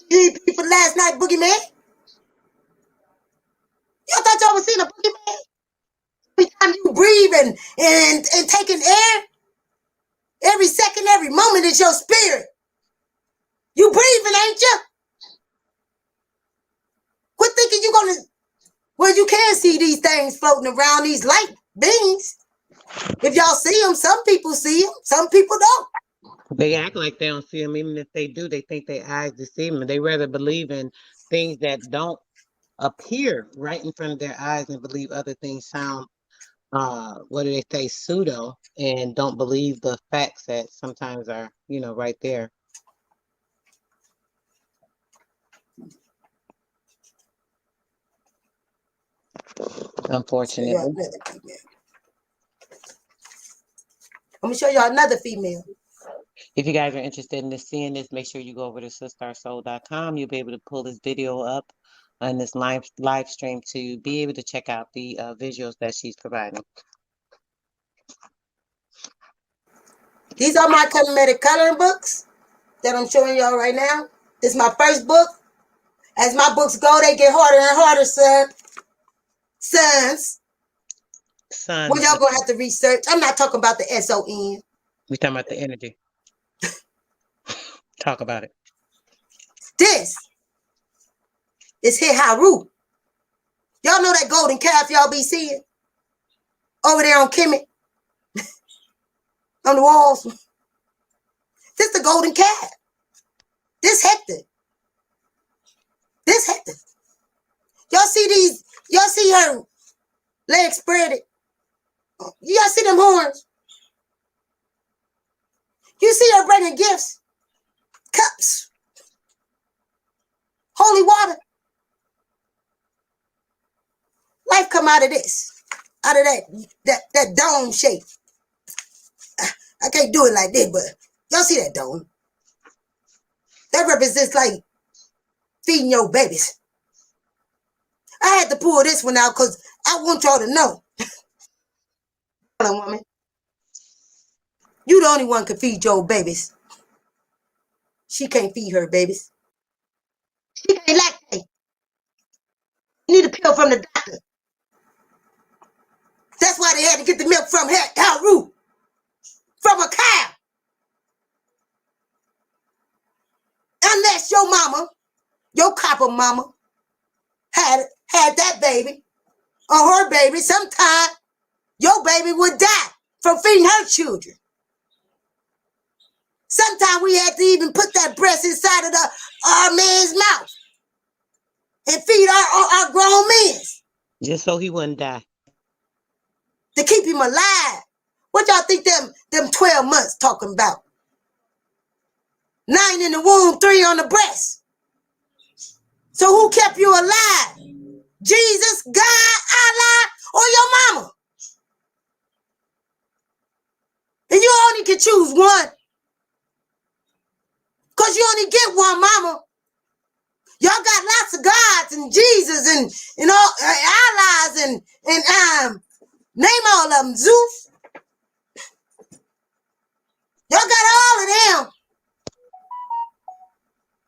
You people last night, boogeyman? You thought y'all was seeing a boogeyman? Every time you breathe and taking air, every second, every moment is your spirit. You breathing, ain't you? Quit thinking you're gonna. Well, you can see these things floating around, these light beings. If y'all see them, some people see them, some people don't. They act like they don't see them. Even if they do, they think their eyes deceive them. They rather believe in things that don't appear right in front of their eyes and believe other things sound, what do they say, pseudo, and don't believe the facts that sometimes are, right there. Unfortunately. I'm gonna show y'all another female. If you guys are interested in seeing this, make sure you go over to sistarssoul.com. You'll be able to pull this video up on this live stream to be able to check out the visuals that she's providing. These are my cosmetic coloring books that I'm showing y'all right now. This is my first book. As my books go, they get harder and harder, sons. Well, y'all gonna have to research. I'm not talking about the SON. We're talking about the energy. Talk about it. This is Hit Haru. Y'all know that golden calf y'all be seeing over there on Kemet, on the walls. This the golden calf. This Hector. This Hector. Y'all see these? Y'all see her legs spreaded? Y'all see them horns? You see her bringing gifts, cups, holy water. Life come out of this, out of that dome shape. I can't do it like this, but y'all see that dome? That represents like feeding your babies. I had to pull this one out because I want y'all to know. Woman, you the only one can feed your babies. She can't feed her babies. She can't lactate. You need a pill from the doctor. That's why they had to get the milk from Haru, from a cow. Unless your mama, your copper mama, had that baby or her baby, sometime your baby would die from feeding her children. Sometimes we had to even put that breast inside of our man's mouth and feed our grown men. Just so he wouldn't die. To keep him alive. What y'all think them 12 months talking about? 9 in the womb, 3 on the breast. So who kept you alive? Jesus, God, Allah, or your mama? And you only can choose one. Because you only get one mama. Y'all got lots of gods and Jesus and all Allahs and name all of them. Zeus. Y'all got all of them.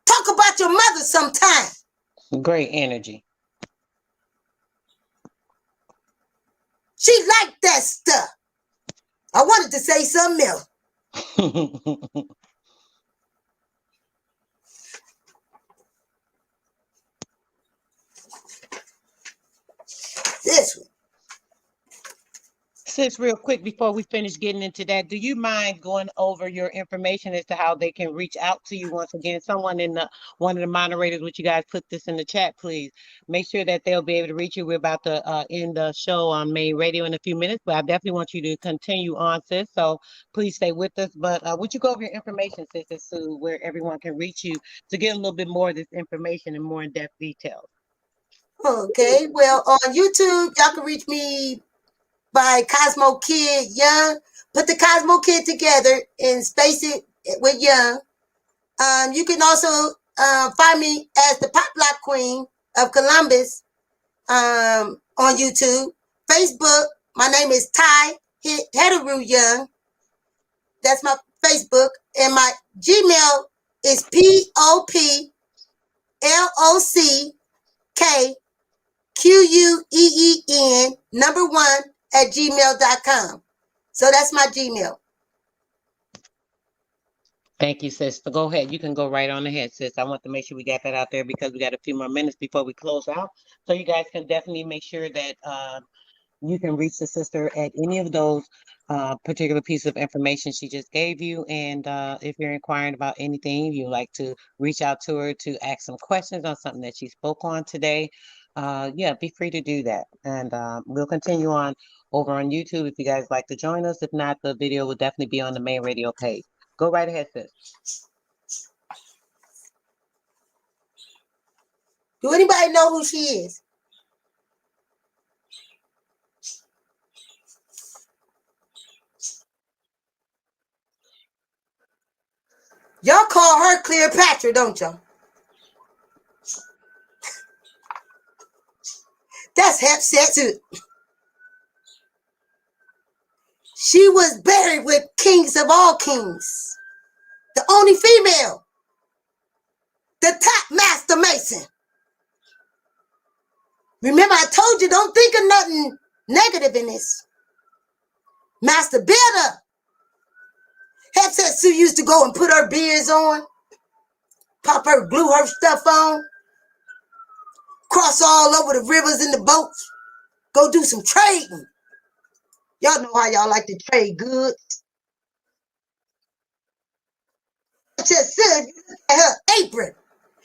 Talk about your mother sometime. Great energy. She liked that stuff. I wanted to say something else. This one. Sis, real quick before we finish getting into that, do you mind going over your information as to how they can reach out to you once again? Someone one of the moderators, would you guys put this in the chat, please? Make sure that they'll be able to reach you. We're about to end the show on main radio in a few minutes, but I definitely want you to continue on, sis. So please stay with us. But would you go over your information, sis, Sue, where everyone can reach you to get a little bit more of this information and more in-depth details? Okay, well, on YouTube, y'all can reach me by COSMOKID Young. Put the COSMOKID together and space it with Young. You can also find me as the Pop Lock Queen of Columbus on YouTube. Facebook, my name is Ty Heteru Young. That's my Facebook. And my Gmail is POPLOCKQUEEN1 @gmail.com. So that's my Gmail. Thank you, sis. So go ahead. You can go right on ahead, sis. I want to make sure we got that out there because we got a few more minutes before we close out. So you guys can definitely make sure that you can reach the sister at any of those particular pieces of information she just gave you. And if you're inquiring about anything, you like to reach out to her to ask some questions on something that she spoke on today, yeah, be free to do that. And we'll continue on over on YouTube if you guys like to join us. If not, the video will definitely be on the main radio page. Go right ahead, sis. Do anybody know who she is? Y'all call her Cleopatra, don't y'all? That's Hatshepsut. She was buried with kings of all kings. The only female. The top master mason. Remember, I told you, don't think of nothing negative in this. Master builder. Hatshepsut used to go and put her beards on, glue her stuff on, cross all over the rivers and the boats, go do some trading. Y'all know how y'all like to trade goods. Hatshepsut, at her apron.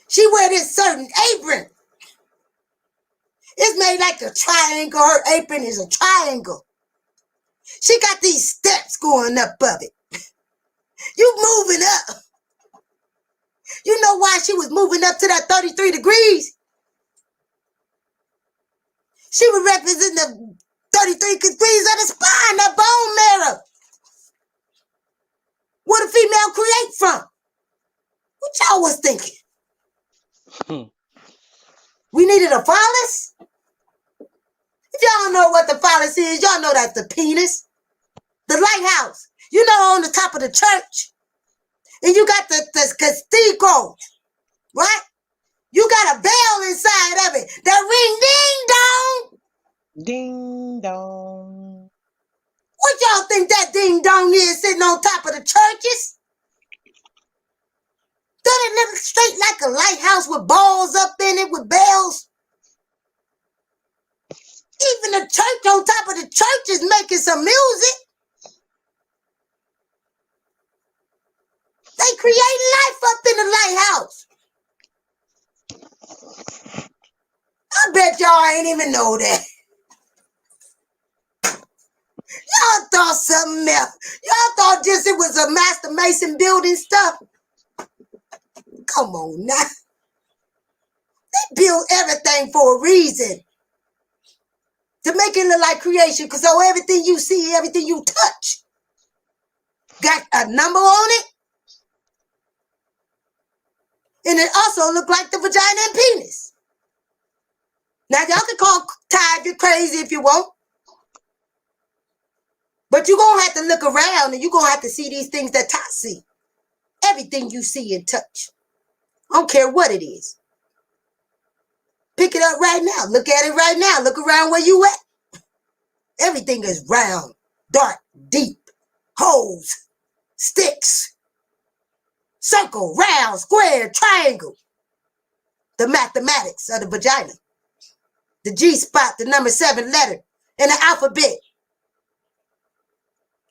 She wear this certain apron. It's made like a triangle. Her apron is a triangle. She got these steps going up of it. You moving up. You know why she was moving up to that 33 degrees? She was representing the 33 degrees of the spine, that bone marrow. Where the female create from? What y'all was thinking? We needed a phallus? If y'all know what the phallus is, y'all know that's the penis. The lighthouse. You know, on the top of the church. And you got the cathedral, right? You got a bell inside of it. The ring ding dong. Ding dong. What y'all think that ding dong is sitting on top of the churches? Doesn't it look straight like a lighthouse with balls up in it with bells? Even the church on top of the church is making some music. They create life up in the lighthouse. I bet y'all ain't even know that. Y'all thought something else. Y'all thought just it was a master mason building stuff. Come on now. They build everything for a reason. To make it look like creation. Because so everything you see, everything you touch, got a number on it. And it also look like the vagina and penis. Now, y'all can call Ty you crazy if you want. But you're going to have to look around and you're going to have to see these things that Ty see. Everything you see and touch. I don't care what it is. Pick it up right now. Look at it right now. Look around where you at. Everything is round, dark, deep, holes, sticks, circle, round, square, triangle. The mathematics of the vagina. The G spot, the number 7 letter in the alphabet.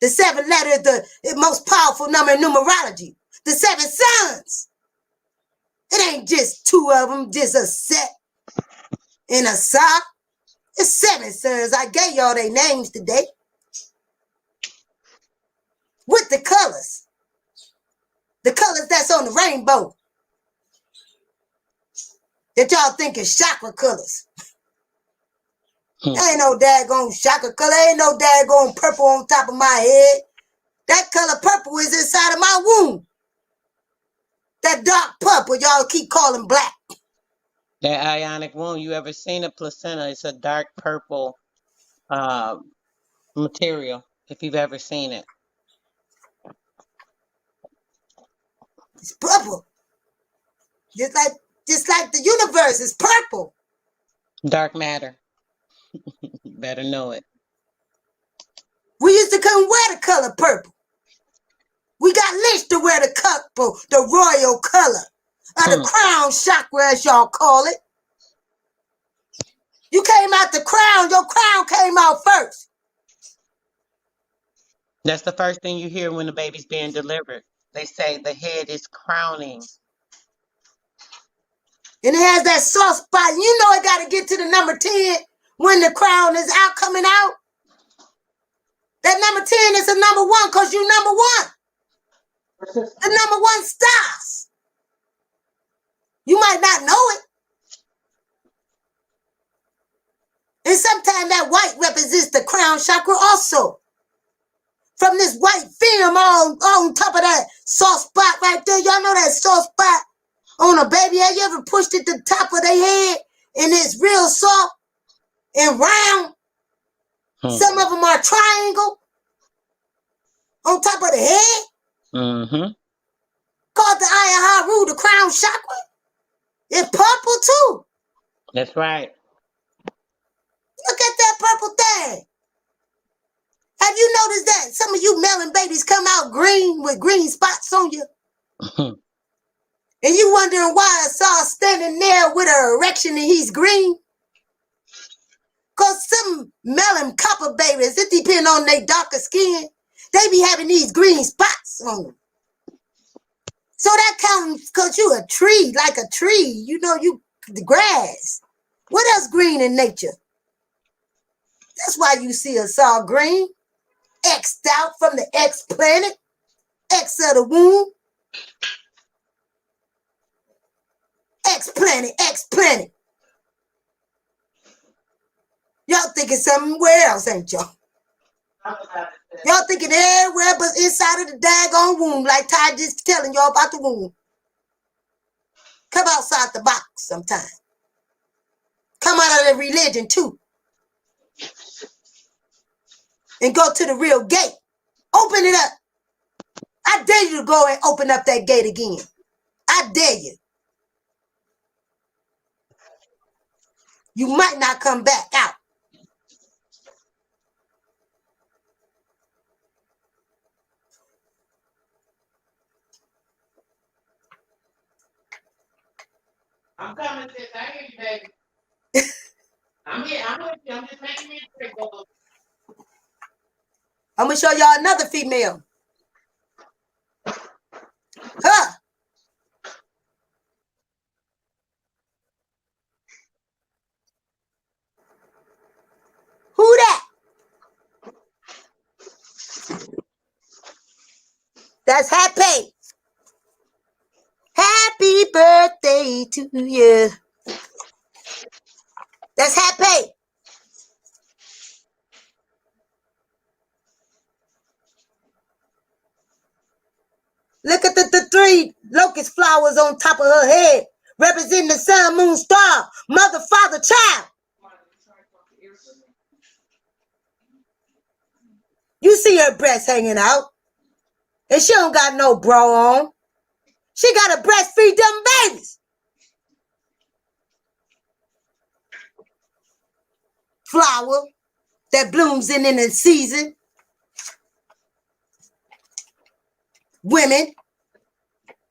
The 7 letter is the most powerful number in numerology. The 7 sons. It ain't just 2 of them, just a set and a sock. It's 7 sons. I gave y'all their names today. With the colors. The colors that's on the rainbow. That y'all think is chakra colors. Ain't no daggone chakra color. Ain't no daggone purple on top of my head. That color purple is inside of my womb. That dark purple y'all keep calling black. That ionic wound, you ever seen a placenta? It's a dark purple material, if you've ever seen it. It's purple. Just like the universe is purple. Dark matter. Better know it. We used to couldn't wear the color purple. We got lynched to wear the purple, the royal color of the crown chakra, as y'all call it. You came out the crown. Your crown came out first. That's the first thing you hear when the baby's being delivered. They say the head is crowning. And it has that soft spot. You know it got to get to the number 10 when the crown is out, coming out. That number 10 is a number 1 because you number 1. The number 1 stars. You might not know it. And sometimes that white represents the crown chakra also. From this white film on top of that soft spot right there. Y'all know that soft spot on a baby. Have you ever pushed it to the top of their head and it's real soft and round? Some of them are triangle on top of the head. Called the Ayaharu, the crown chakra. It's purple too. That's right. Look at that purple thing. Have you noticed that some of you melon babies come out green with green spots on you? And you wondering why I saw standing there with an erection and he's green? Because some melon copper babies, it depends on their darker skin, they be having these green spots on them. So that counts because you a tree, like a tree. You know, you the grass. What else green in nature? That's why you see us all green. X'd out from the X planet. X of the womb. X planet, X planet. Y'all thinking somewhere else, ain't y'all? Y'all thinking everywhere but inside of the daggone womb, like Ty just telling y'all about the womb. Come outside the box sometime. Come out of the religion too. And go to the real gate. Open it up. I dare you to go and open up that gate again. I dare you. You might not come back out. I'm coming, sis. I hear you, baby. I'm here. I'm with you. I'm just making me a drink. I'm going to show y'all another female. Huh? Who that? That's Happy. Happy birthday to you. That's Happy. Look at the 3 locust flowers on top of her head, representing the sun, moon, star, mother, father, child. You see her breast hanging out, and she don't got no bra on. She got to breastfeed them babies. Flower that blooms in the season. Women,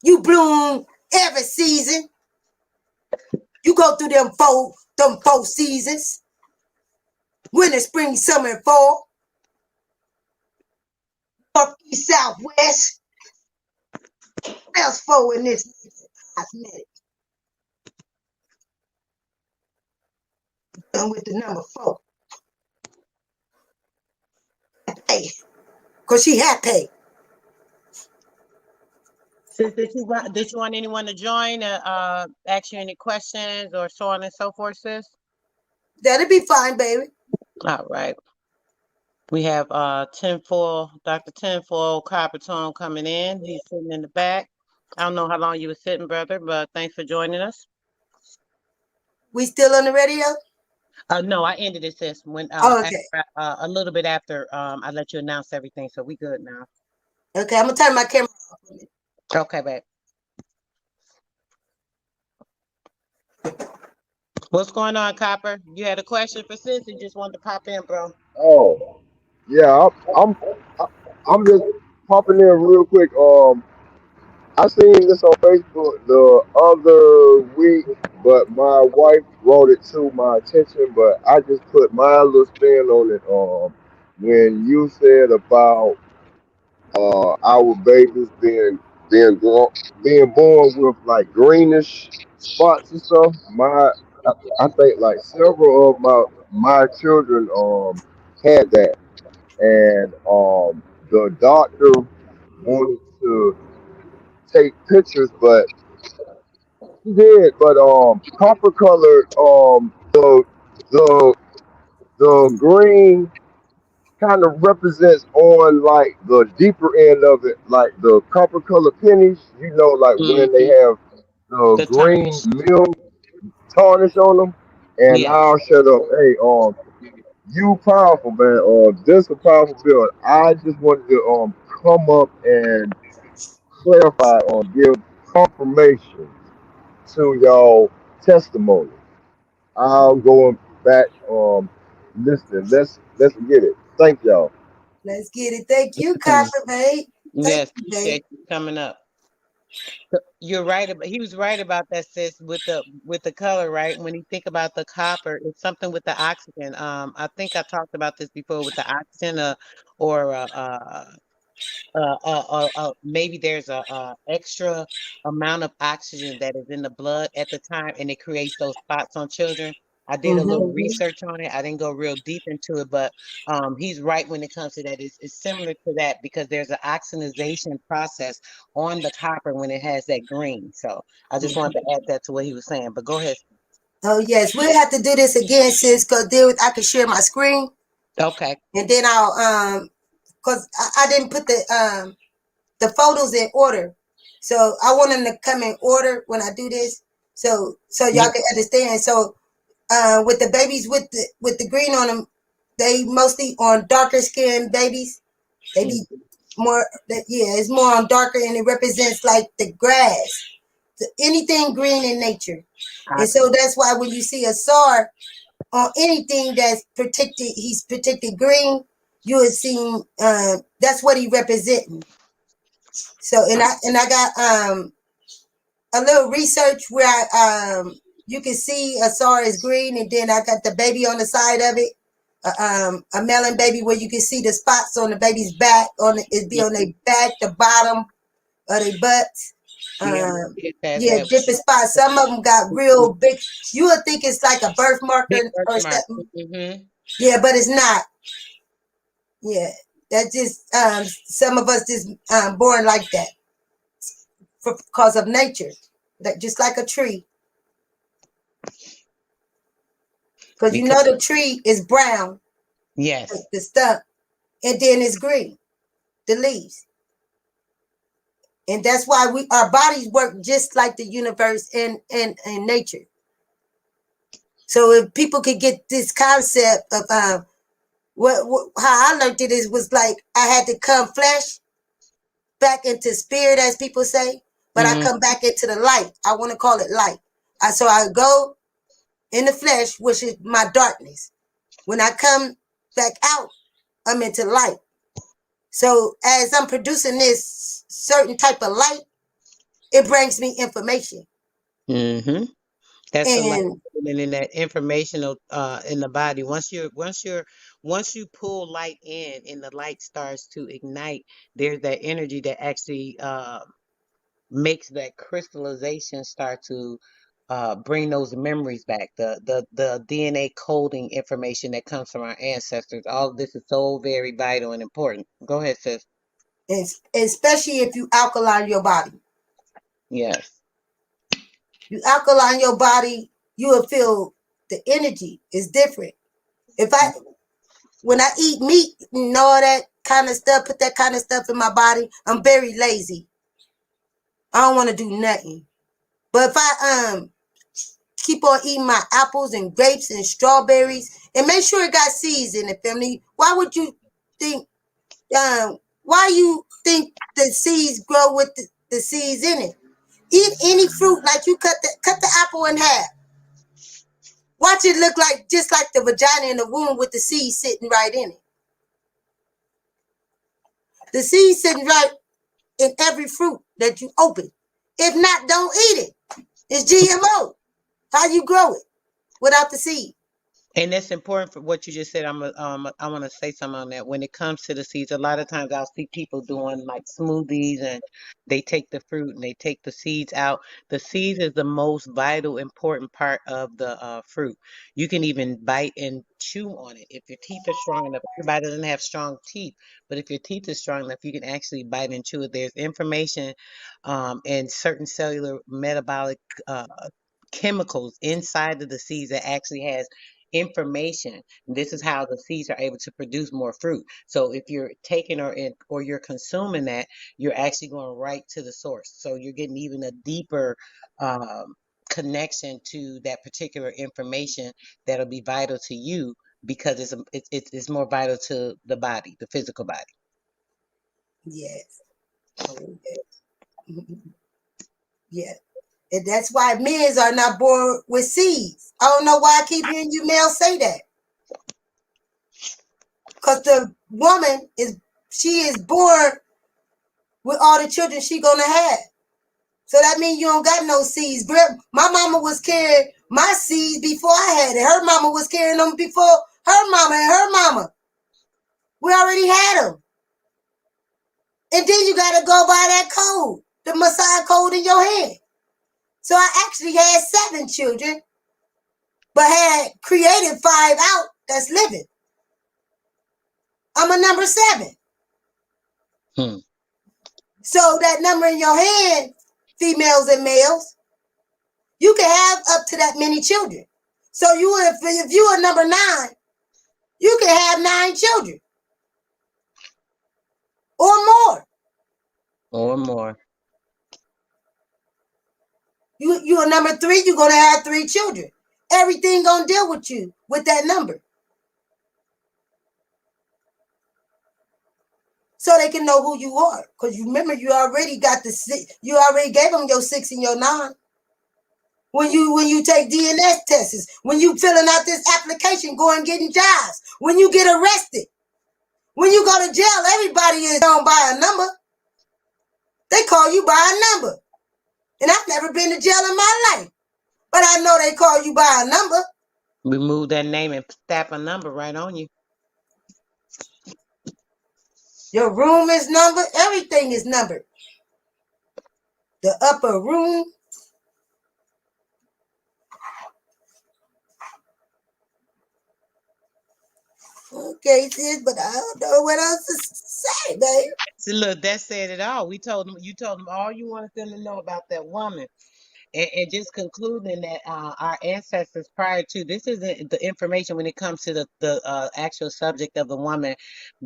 you bloom every season. You go through them four seasons. Winter, spring, summer, and fall. North, east, south, west. What else for in this cosmetic? Done with the number 4. Hey, because she happy. Sis, did you want anyone to join, ask you any questions or so on and so forth, sis? That'll be fine, baby. All right. We have Tinfoil, Dr. Tinfoil Coppertone coming in. He's sitting in the back. I don't know how long you were sitting, brother, but thanks for joining us. We still on the radio? No, I ended it, sis, when Oh, okay. after, a little bit after I let you announce everything, so we good now. Okay, I'm gonna turn my camera off. Okay, babe. What's going on, Copper? You had a question for sis? You just wanted to pop in, bro. Oh, yeah, I'm just popping in real quick. I seen this on Facebook the other week, but my wife brought it to my attention. But I just put my little spin on it. When you said about our babies being born, being born with like greenish spots and stuff. I, I think like several of my children had that, and the doctor wanted to take pictures, but he did. But copper colored the the green kind of represents on like the deeper end of it, like the copper colored pennies. You know, like when they Mm-hmm. have the The green tarnish. mill tarnish on them. And Yes. I'll shut up. Hey, you powerful man. This a powerful bill. I just wanted to come up and clarify or give confirmation to y'all testimony. I'm going back listening. Let's get it. Thank y'all. Let's get it. Thank you, Mm. Copper, babe. Thank Yes, you, babe. appreciate you coming up. You're right about he was right about that, sis, with the color, right? When you think about the copper, it's something with the oxygen. I think I talked about this before with the oxygen, or maybe there's a extra amount of oxygen that is in the blood at the time, and it creates those spots on children. I did a little Mm-hmm. research on it. I didn't go real deep into it, but he's right when it comes to that. It's similar to that because there's an oxidation process on the copper when it has that green. So I just wanted to add that to what he was saying. But go ahead. Oh yes, we'll have to do this again, sis, because then I can share my screen, Okay. and then I'll cause I didn't put the photos in order, so I want them to come in order when I do this, so y'all Yeah. can understand. So with the babies with the green on them, they mostly on darker skinned babies. They be more yeah, it's more on darker, and it represents like the grass, anything green in nature. And so that's why when you see a SAR on anything that's protected, he's protected green, you would see that's what he representing. So and I got a little research where you can see a SAR is green, and then I got the baby on the side of it, a melon baby, where you can see the spots on the baby's back, it be on their back, the bottom of their butts. Yeah. It has Yeah, that different spots. Some of them got real big. You would think it's like a big birthmarker or birthmark. something. Mm-hmm. Yeah, but it's not. Yeah, that just some of us just born like that because of nature, that just like a tree. Because you Because know the tree is brown, yes. the stump, and then it's green, the leaves. And that's why our bodies work just like the universe and nature. So if people could get this concept of how I learned it is was like I had to come flesh back into spirit, as people say, but I Mm-hmm. come back into the light. I want to call it light. So I go in the flesh, which is my darkness. When I come back out, I'm into light. So as I'm producing this certain type of light, it brings me information. Mm-hmm. That's the light And in that informational in the body. Once you pull light in and the light starts to ignite, there's that energy that actually makes that crystallization start to bring those memories back. The DNA coding information that comes from our ancestors. All of this is so very vital and important. Go ahead, sis. especially if you alkaline your body. Yes. You alkaline your body, you will feel the energy is different. When I eat meat and all that kind of stuff, put that kind of stuff in my body, I'm very lazy. I don't want to do nothing. But if I keep on eating my apples and grapes and strawberries and make sure it got seeds in it, family, why would you think why you think the seeds grow with the seeds in it? Eat any fruit, like you cut the apple in half. Watch it look like just like the vagina in the womb with the seed sitting right in it. The seed sitting right in every fruit that you open. If not, don't eat it. It's GMO. How you grow it without the seed? And that's important for what you just said. I want to say something on that. When it comes to the seeds, a lot of times I'll see people doing like smoothies and they take the fruit and they take the seeds out. The seeds is the most vital, important part of the fruit. You can even bite and chew on it if your teeth are strong enough. Everybody doesn't have strong teeth, but if your teeth are strong enough, you can actually bite and chew it. There's information and certain cellular metabolic chemicals inside of the seeds that actually has information. This is how the seeds are able to produce more fruit. So if you're taking or you're consuming that, you're actually going right to the source. So you're getting even a deeper connection to that particular information that'll be vital to you because it's more vital to the body, the physical body. Yes. Oh, yes. Yeah. And that's why men are not born with seeds. I don't know why I keep hearing you males say that. Because the woman she is born with all the children she gonna have. So that means you don't got no seeds. My mama was carrying my seeds before I had it. Her mama was carrying them before her mama and her mama. We already had them. And then you got to go by that code, the Messiah code in your hand. So I actually had 7 children, but had created 5 out that's living. I'm a number 7. So that number in your hand, females and males, you can have up to that many children. So if you are number 9, you can have 9 children or more. Or more. You are number 3, you're gonna have 3 children. Everything gonna deal with you with that number. So they can know who you are. Because you remember you already got you already gave them your 6 and your 9. When you take DNA tests, when you filling out this application, going getting jobs, when you get arrested, when you go to jail, everybody is known by a number. They call you by a number. And I've never been to jail in my life. But I know they call you by a number. Remove that name and tap a number right on you. Your room is numbered. Everything is numbered. The upper room. Okay, sis, but I don't know what else to say, babe. See, look, that said it all. You told them all you wanted them to know about that woman. And just concluding that our ancestors prior to this is the information when it comes to the actual subject of the woman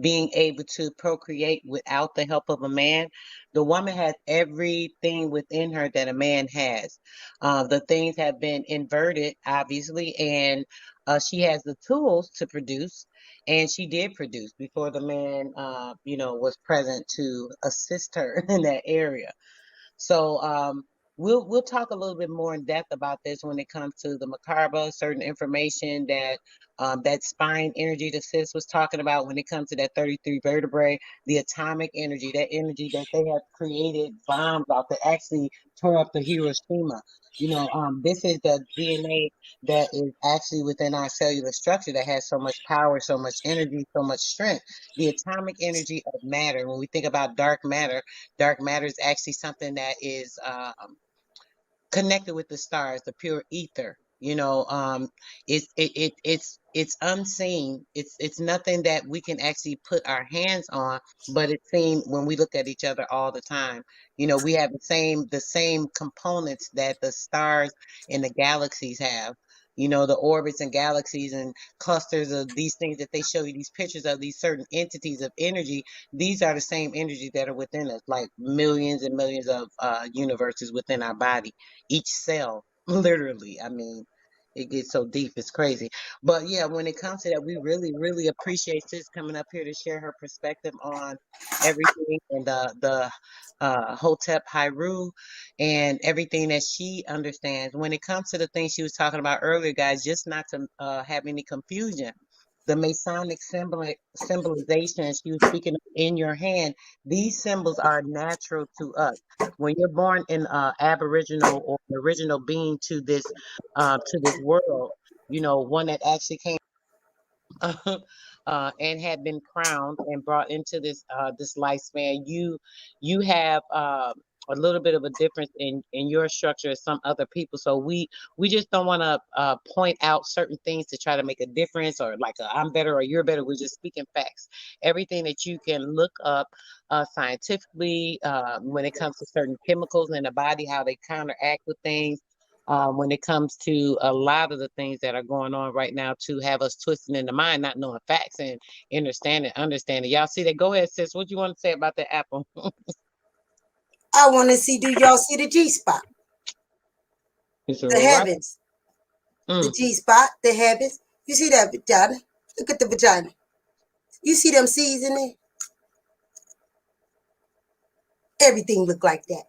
being able to procreate without the help of a man. The woman has everything within her that a man has. The things have been inverted, obviously, and she has the tools to produce. And she did produce before the man, was present to assist her in that area. So we'll talk a little bit more in depth about this when it comes to the macabre, certain information that that spine energy that Sis was talking about when it comes to that 33 vertebrae, the atomic energy, that energy that they have created bombs out that actually tore up the Hiroshima. This is the DNA that is actually within our cellular structure that has so much power, so much energy, so much strength. The atomic energy of matter. When we think about dark matter is actually something that is connected with the stars, the pure ether. It's unseen. It's nothing that we can actually put our hands on, but it's seen when we look at each other all the time. We have the same components that the stars and the galaxies have. You know, the orbits and galaxies and clusters of these things that they show you, these pictures of these certain entities of energy, these are the same energies that are within us, like millions and millions of universes within our body. Each cell, literally. I mean, it gets so deep, it's crazy. But yeah, when it comes to that, we really, really appreciate sis coming up here to share her perspective on everything and the Hotep Hyru and everything that she understands. When it comes to the things she was talking about earlier, guys, just not to have any confusion. The Masonic symbolization she was speaking of in your hand, these symbols are natural to us. When you're born in Aboriginal or an original being to this world, you know, one that actually came and had been crowned and brought into this lifespan, you have a little bit of a difference in your structure as some other people. So we just don't want to point out certain things to try to make a difference or like I'm better or you're better. We're just speaking facts. Everything that you can look up scientifically when it comes to certain chemicals in the body, how they counteract with things, when it comes to a lot of the things that are going on right now to have us twisting in the mind, not knowing facts and understanding. Y'all see that? Go ahead, sis. What you want to say about the apple? I want to see, do y'all see the G spot? It's The all right. heavens. The G spot, the heavens. You see that vagina? Look at the vagina. You see them C's in there? Everything look like that.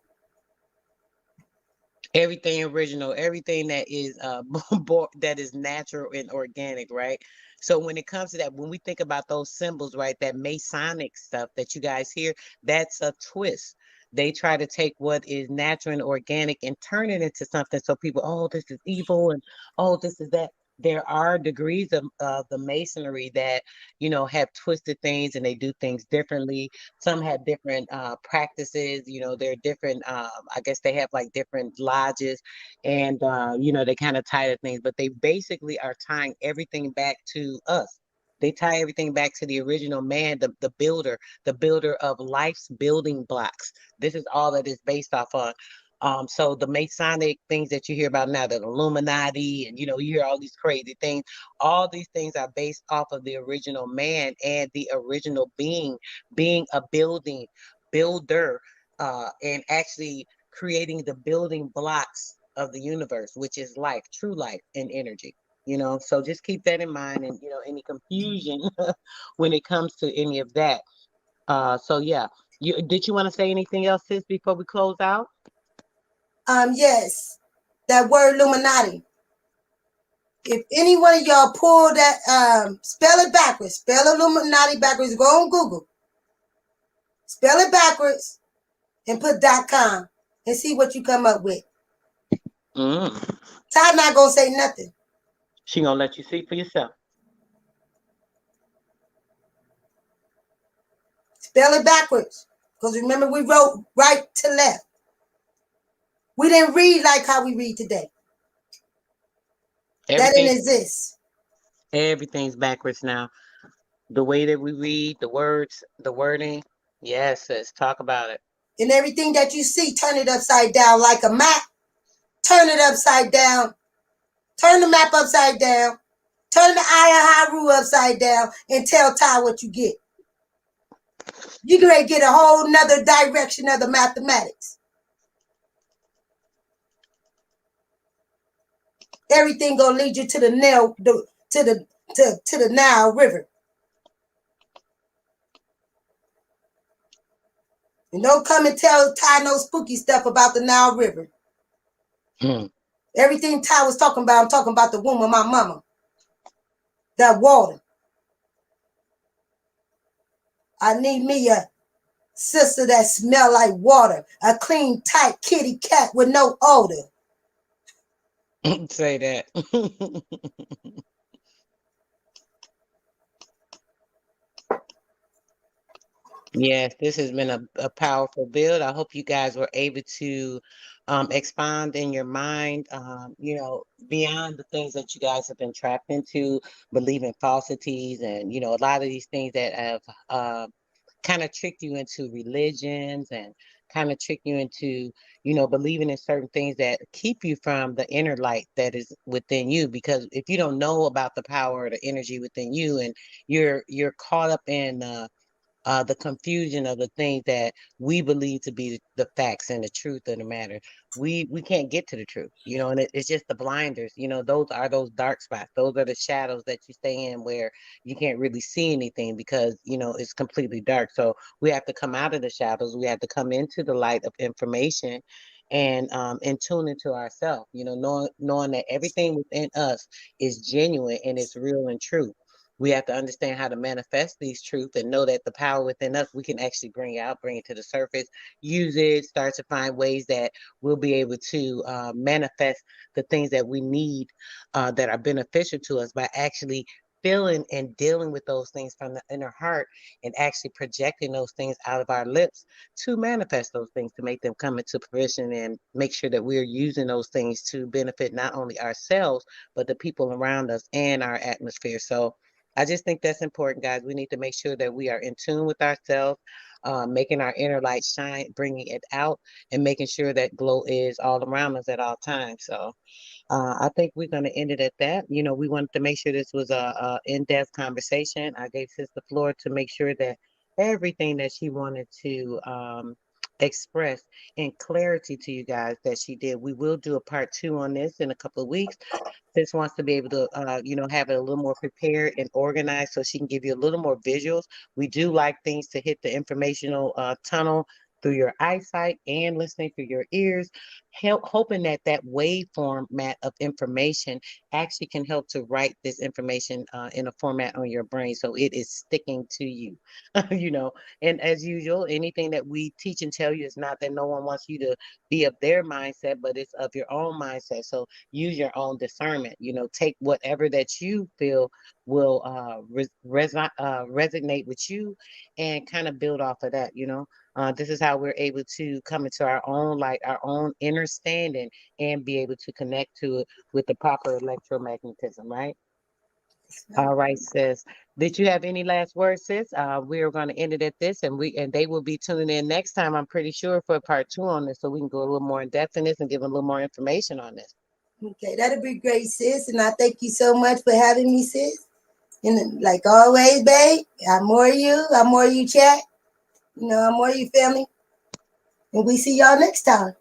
Everything original, everything that is that is natural and organic, right? So when it comes to that, when we think about those symbols, right, that Masonic stuff that you guys hear, that's a twist. They try to take what is natural and organic and turn it into something so people, oh, this is evil and oh, this is that. There are degrees of the masonry that, you know, have twisted things and they do things differently. Some have different practices. You know, they're different. I guess they have like different lodges, and you know, they kind of tie to things, but they basically are tying everything back to us. They tie everything back to the original man, the builder of life's building blocks. This is all that is based off on. So the Masonic things that you hear about now, the Illuminati, and you know, you hear all these crazy things. All these things are based off of the original man and the original being a builder, and actually creating the building blocks of the universe, which is life, true life and energy. You know, so just keep that in mind, and you know, any confusion when it comes to any of that. So yeah, did you want to say anything else, sis, before we close out? Yes, that word Illuminati. If any one of y'all pull that, spell it backwards. Spell Illuminati backwards. Go on Google. Spell it backwards and put .com and see what you come up with. Todd not gonna say nothing. She gonna let you see for yourself. Spell it backwards. Because remember, we wrote right to left. We didn't read like how we read today. That didn't exist. Everything's backwards now. The way that we read, the words, the wording. Yes, sis, talk about it. And everything that you see, turn it upside down like a map. Turn it upside down. Turn the map upside down. Turn the Aya Haru upside down and tell Ty what you get. You're going to get a whole nother direction of the mathematics. Everything gonna lead you to the Nile, to the Nile River. And don't come and tell Ty no spooky stuff about the Nile River. Everything Ty was talking about, I'm talking about the womb of my mama. That water. I need me a sister that smell like water. A clean, tight kitty cat with no odor. Say that. Yes, this has been a powerful build. I hope you guys were able to expand in your mind, you know, beyond the things that you guys have been trapped into, believing falsities, and, you know, a lot of these things that have kind of tricked you into religions and kind of trick you into, you know, believing in certain things that keep you from the inner light that is within you. Because if you don't know about the power or the energy within you, and you're caught up in the confusion of the things that we believe to be the facts and the truth of the matter. We can't get to the truth, you know, and it's just the blinders. You know, those are those dark spots. Those are the shadows that you stay in where you can't really see anything because, you know, it's completely dark. So we have to come out of the shadows. We have to come into the light of information and tune into ourselves, you know, knowing that everything within us is genuine and it's real and true. We have to understand how to manifest these truths and know that the power within us, we can actually bring out, bring it to the surface, use it, start to find ways that we'll be able to manifest the things that we need that are beneficial to us by actually feeling and dealing with those things from the inner heart and actually projecting those things out of our lips to manifest those things, to make them come into fruition and make sure that we're using those things to benefit not only ourselves, but the people around us and our atmosphere. So I just think that's important, guys. We need to make sure that we are in tune with ourselves, making our inner light shine, bringing it out, and making sure that glow is all around us at all times. So I think we're going to end it at that. You know, we wanted to make sure this was a in-depth conversation. I gave Sis the floor to make sure that everything that she wanted to express in clarity to you guys that she did. We will do a part 2 on this in a couple of weeks. Sis wants to be able to, you know, have it a little more prepared and organized so she can give you a little more visuals. We do like things to hit the informational tunnel through your eyesight and listening through your ears, hoping that that wave format of information actually can help to write this information in a format on your brain so it is sticking to you, you know. And as usual, anything that we teach and tell you is not that no one wants you to be of their mindset, but it's of your own mindset. So use your own discernment, you know, take whatever that you feel will resonate with you and kind of build off of that, you know. This is how we're able to come into our own light, our own understanding, and be able to connect to it with the proper electromagnetism, right? All right, sis. Did you have any last words, sis? We are going to end it at this, and they will be tuning in next time. I'm pretty sure for part 2 on this, so we can go a little more in depth in this and give a little more information on this. Okay, that'll be great, sis. And I thank you so much for having me, sis. And like always, babe, I'm more you. I'm more you, chat. You know, I'm more you, family. And we see y'all next time.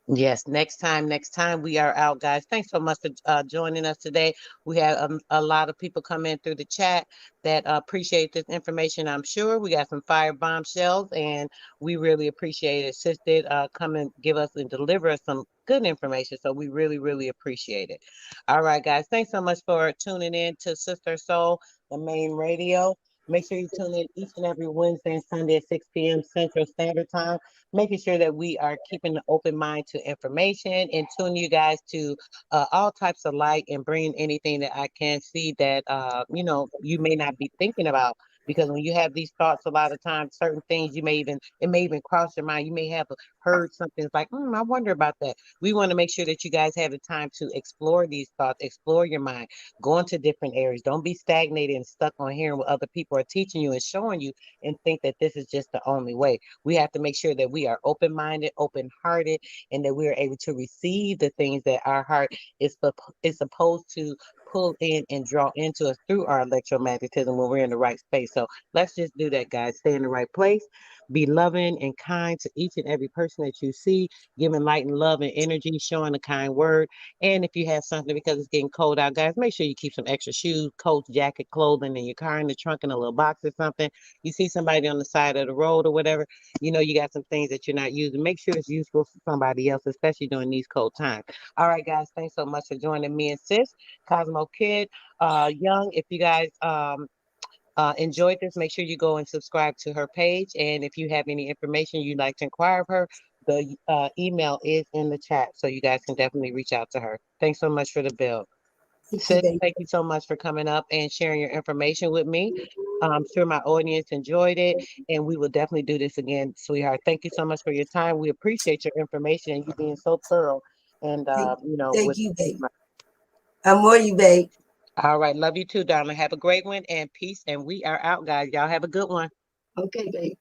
Yes, next time we are out, guys. Thanks so much for joining us today. We had a lot of people come in through the chat that appreciate this information. I'm sure we got some fire bombshells, and we really appreciate it. Sis did come and give us and deliver us some good information, so we really, really appreciate it. All right, guys. Thanks so much for tuning in to Sister Soul, the main radio. Make sure you tune in each and every Wednesday and Sunday at 6 p.m. Central Standard Time, making sure that we are keeping an open mind to information and tune you guys to all types of light and bring anything that I can see that, you know, you may not be thinking about. Because when you have these thoughts, a lot of times, certain things it may even cross your mind. You may have heard something it's like, I wonder about that. We want to make sure that you guys have the time to explore these thoughts, explore your mind, go into different areas. Don't be stagnated and stuck on hearing what other people are teaching you and showing you and think that this is just the only way. We have to make sure that we are open-minded, open-hearted, and that we are able to receive the things that our heart is supposed to pull in and draw into us through our electromagnetism when we're in the right space. So let's just do that, guys. Stay in the right place. Be loving and kind to each and every person that you see, giving light and love and energy, showing a kind word. And if you have something, because it's getting cold out, guys, make sure you keep some extra shoes, coats, jacket, clothing in your car, in the trunk, in a little box or something. You see somebody on the side of the road or whatever, you know, you got some things that you're not using. Make sure it's useful for somebody else, especially during these cold times. All right, guys, thanks so much for joining me and sis, COSMOKID, Young. If you guys enjoyed this, make sure you go and subscribe to her page. And if you have any information you'd like to inquire of her, the email is in the chat, so you guys can definitely reach out to her. Thanks so much for the bill. Thank you, Sis, baby. thank you so much for coming up and sharing your information with me. I'm sure my audience enjoyed it, and we will definitely do this again, sweetheart. Thank you so much for your time. We appreciate your information and you being so thorough. And Thank, you know, thank with you, babe. I'm more you, babe. all right, love you too, darling. Have a great one and peace. And we are out, guys. Y'all have a good one. Okay, babe.